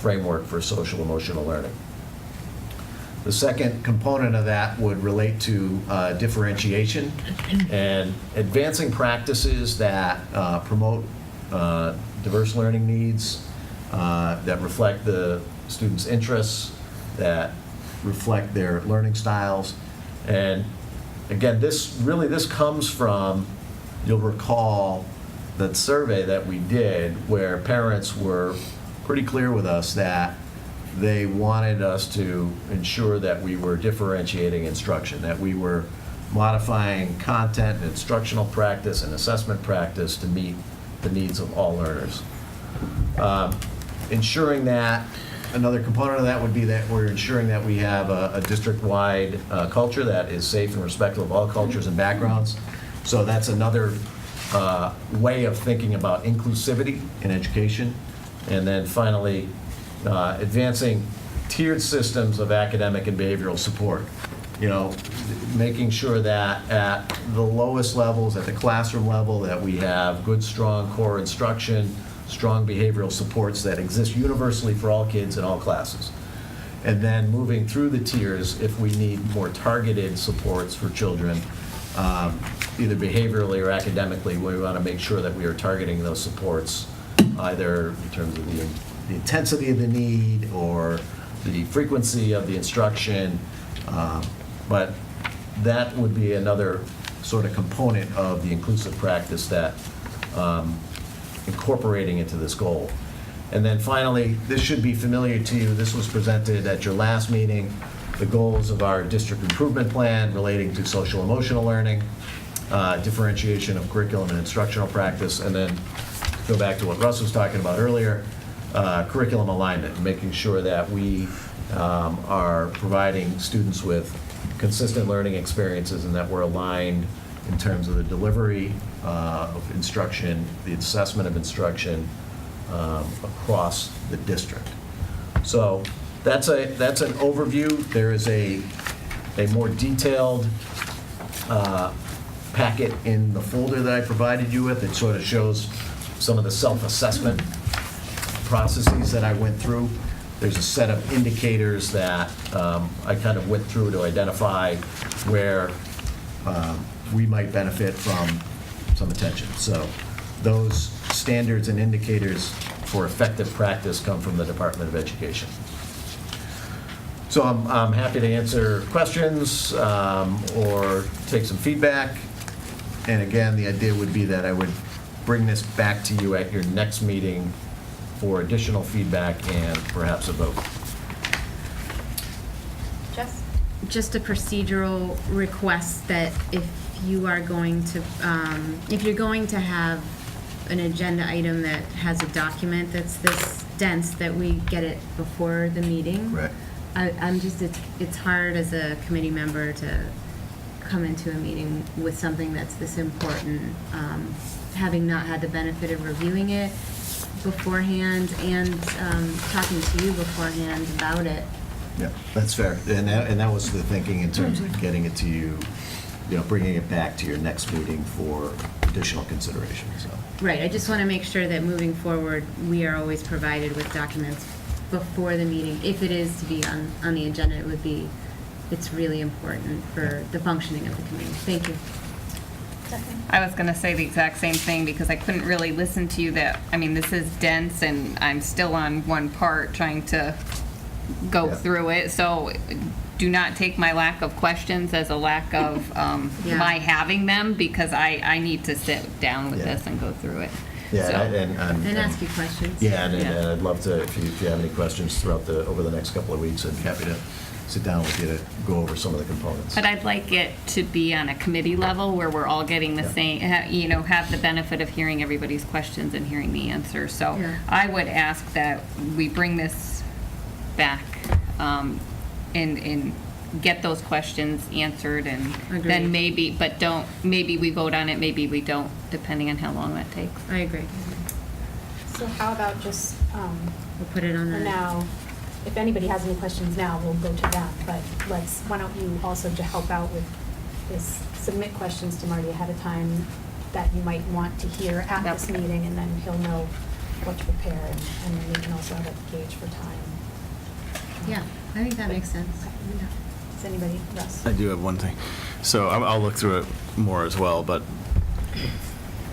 framework for social-emotional learning. The second component of that would relate to differentiation and advancing practices that promote diverse learning needs, that reflect the students' interests, that reflect their learning styles. And again, this comes from, you'll recall, that survey that we did where parents were pretty clear with us that they wanted us to ensure that we were differentiating instruction, that we were modifying content and instructional practice and assessment practice to meet the needs of all learners. Ensuring that, another component of that would be that we're ensuring that we have a district-wide culture that is safe and respectful of all cultures and backgrounds. So that's another way of thinking about inclusivity in education. And then finally, advancing tiered systems of academic and behavioral support. Making sure that at the lowest levels, at the classroom level, that we have good, strong core instruction, strong behavioral supports that exist universally for all kids in all classes. And then moving through the tiers, if we need more targeted supports for children, either behaviorally or academically, we want to make sure that we are targeting those supports either in terms of the intensity of the need or the frequency of the instruction. But that would be another sort of component of the inclusive practice that incorporating into this goal. And then finally, this should be familiar to you. This was presented at your last meeting, the goals of our district improvement plan relating to social emotional learning, differentiation of curriculum and instructional practice, and then go back to what Russ was talking about earlier, curriculum alignment, making sure that we are providing students with consistent learning experiences and that we're aligned in terms of the delivery of instruction, the assessment of instruction across the district. So that's an overview. There is a more detailed packet in the folder that I provided you with that sort of shows some of the self-assessment processes that I went through. There's a set of indicators that I kind of went through to identify where we might benefit from some attention. So those standards and indicators for effective practice come from the Department of Education. So I'm happy to answer questions or take some feedback. And again, the idea would be that I would bring this back to you at your next meeting for additional feedback and perhaps a vote. Jess? Just a procedural request that if you are going to, if you're going to have an agenda item that has a document that's this dense, that we get it before the meeting. Right. I'm just, it's hard as a committee member to come into a meeting with something that's this important, having not had the benefit of reviewing it beforehand and talking to you beforehand about it. Yeah, that's fair. And that was the thinking in terms of getting it to you, bringing it back to your next meeting for additional consideration, so. Right, I just want to make sure that moving forward, we are always provided with documents before the meeting. If it is to be on the agenda, it's really important for the functioning of the committee. Thank you. I was going to say the exact same thing because I couldn't really listen to you this is dense and I'm still on one part trying to go Yeah. through it. So do not take my lack of questions as a lack of Yeah. my having them because I need to sit down with Yeah. this and go through it. Yeah, So- And ask you questions. Yeah, and Yeah. I'd love to, if you have any questions over the next couple of weeks, I'd be happy to sit down with you to go over some of the components. But I'd like it to be on a committee level where we're all getting the Yeah. same, have the benefit of hearing everybody's questions and hearing the answers. So Yeah. I would ask that we bring this back and get those questions answered and then Agreed. maybe we vote on it, maybe we don't, depending on how long that takes. I agree. So how about just, We'll put it on for the. now, if anybody has any questions now, we'll go to that, but why don't you also to help out with this, submit questions to Marty ahead of time that you might want to hear at this Yep. meeting, and then he'll know what to prepare, and then we can also have a gauge for time. Yeah, I think that makes sense. Okay. Does anybody, Russ? I do have one thing. So I'll look through it more as well, but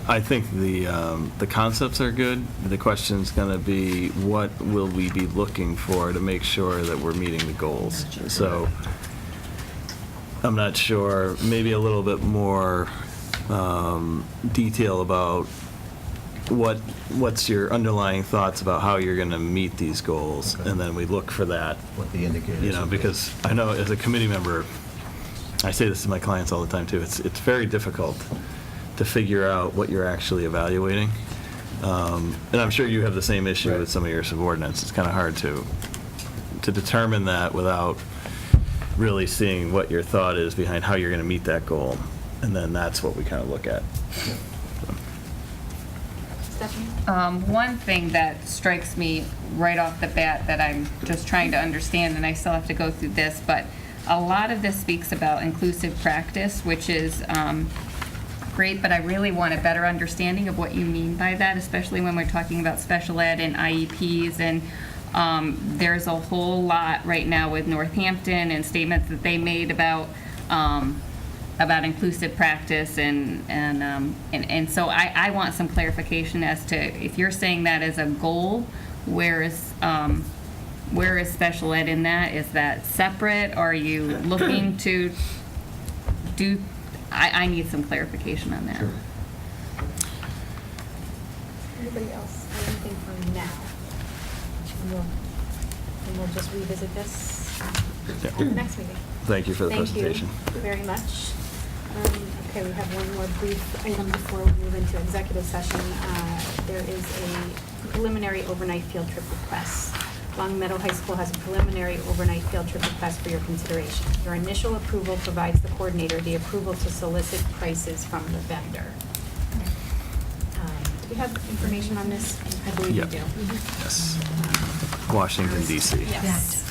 I think the concepts are good. The question's going to be, what will we be looking for to make sure that we're meeting the goals? So I'm not sure, maybe a little bit more detail about what's your underlying thoughts about how you're going to meet these goals, Okay. and then we look for that. What the indicators would be. Because I know as a committee member, I say this to my clients all the time too, it's very difficult to figure out what you're actually evaluating. And I'm sure you have the same issue Right. with some of your subordinates. It's kind of hard to determine that without really seeing what your thought is behind how you're going to meet that goal. And then that's what we kind of look at. Stephanie? One thing that strikes me right off the bat that I'm just trying to understand, and I still have to go through this, but a lot of this speaks about inclusive practice, which is great, but I really want a better understanding of what you mean by that, especially when we're talking about special ed and IEPs. And there's a whole lot right now with Northampton and statements that they made about inclusive practice and so I want some clarification as to if you're saying that as a goal, where is special ed in that? Is that separate? Are you looking to do? I need some clarification on that. Sure. Anybody else, anything for now? And we'll just revisit this at the next meeting. Thank you for the presentation. Thank you very much. Okay, we have one more brief item before we move into executive session. There is a preliminary overnight field trip request Long Meadow High School has a preliminary overnight field trip request for your consideration. Your initial approval provides the coordinator the approval to solicit prices from the vendor. Do we have information on this? I believe we Yep. do. Yes. Washington DC. Yes.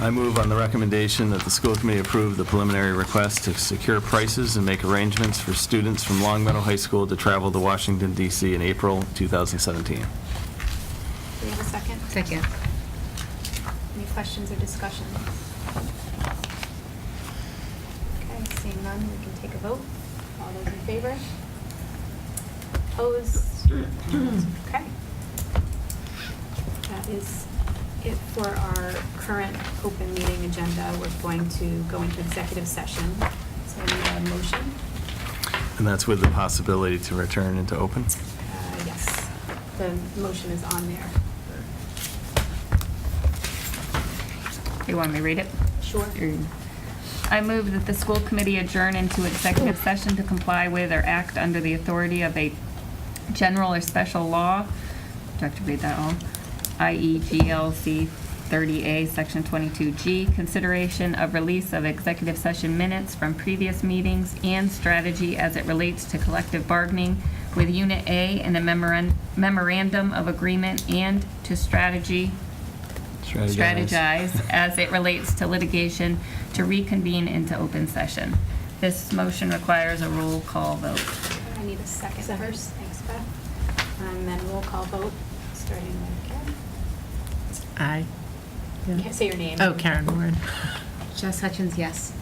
I move on the recommendation that the school committee approve the preliminary request to secure prices and make arrangements for students from Long Meadow High School to travel to Washington DC in April 2017. Do we have a second? Second. Any questions or discussion? Okay, seeing none, we can take a vote. All those in favor? Opposed? Okay. That is it for our current open meeting agenda. We're going to go into executive session. So I need a motion. And that's with the possibility to return into open? Yes, the motion is on there. You want me to read it? Sure. I move that the school committee adjourn into executive session to comply with or act under the authority of a general or special law. Do I have to read that all? I.e. GLC 30A, Section 22G, consideration of release of executive session minutes from previous meetings and strategy as it relates to collective bargaining with Unit A and a memorandum of agreement, and to strategize as it relates to litigation to reconvene into open session. This motion requires a roll call vote. I need a second first. Thanks, Beth. And then roll call vote, starting with Karen. Aye. You can't say your name. Oh, Karen Warren. Jess Hutchins, yes.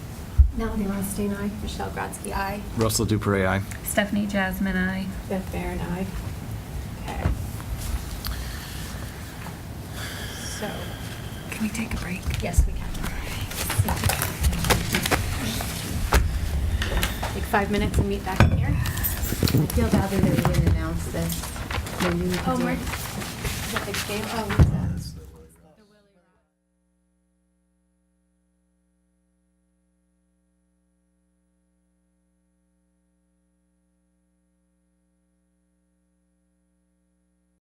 Melanie Rothstein, aye. Michelle Grodzki, aye. Russell Dupre, aye. Stephanie Jasmine, aye. Beth Baron, aye. Okay. So, Can we take a break? yes, we can. Take 5 minutes and meet back in here. I feel badly that we didn't announce this. Maybe we could Oh, do Mark. it. Is that the game? Oh, what's that?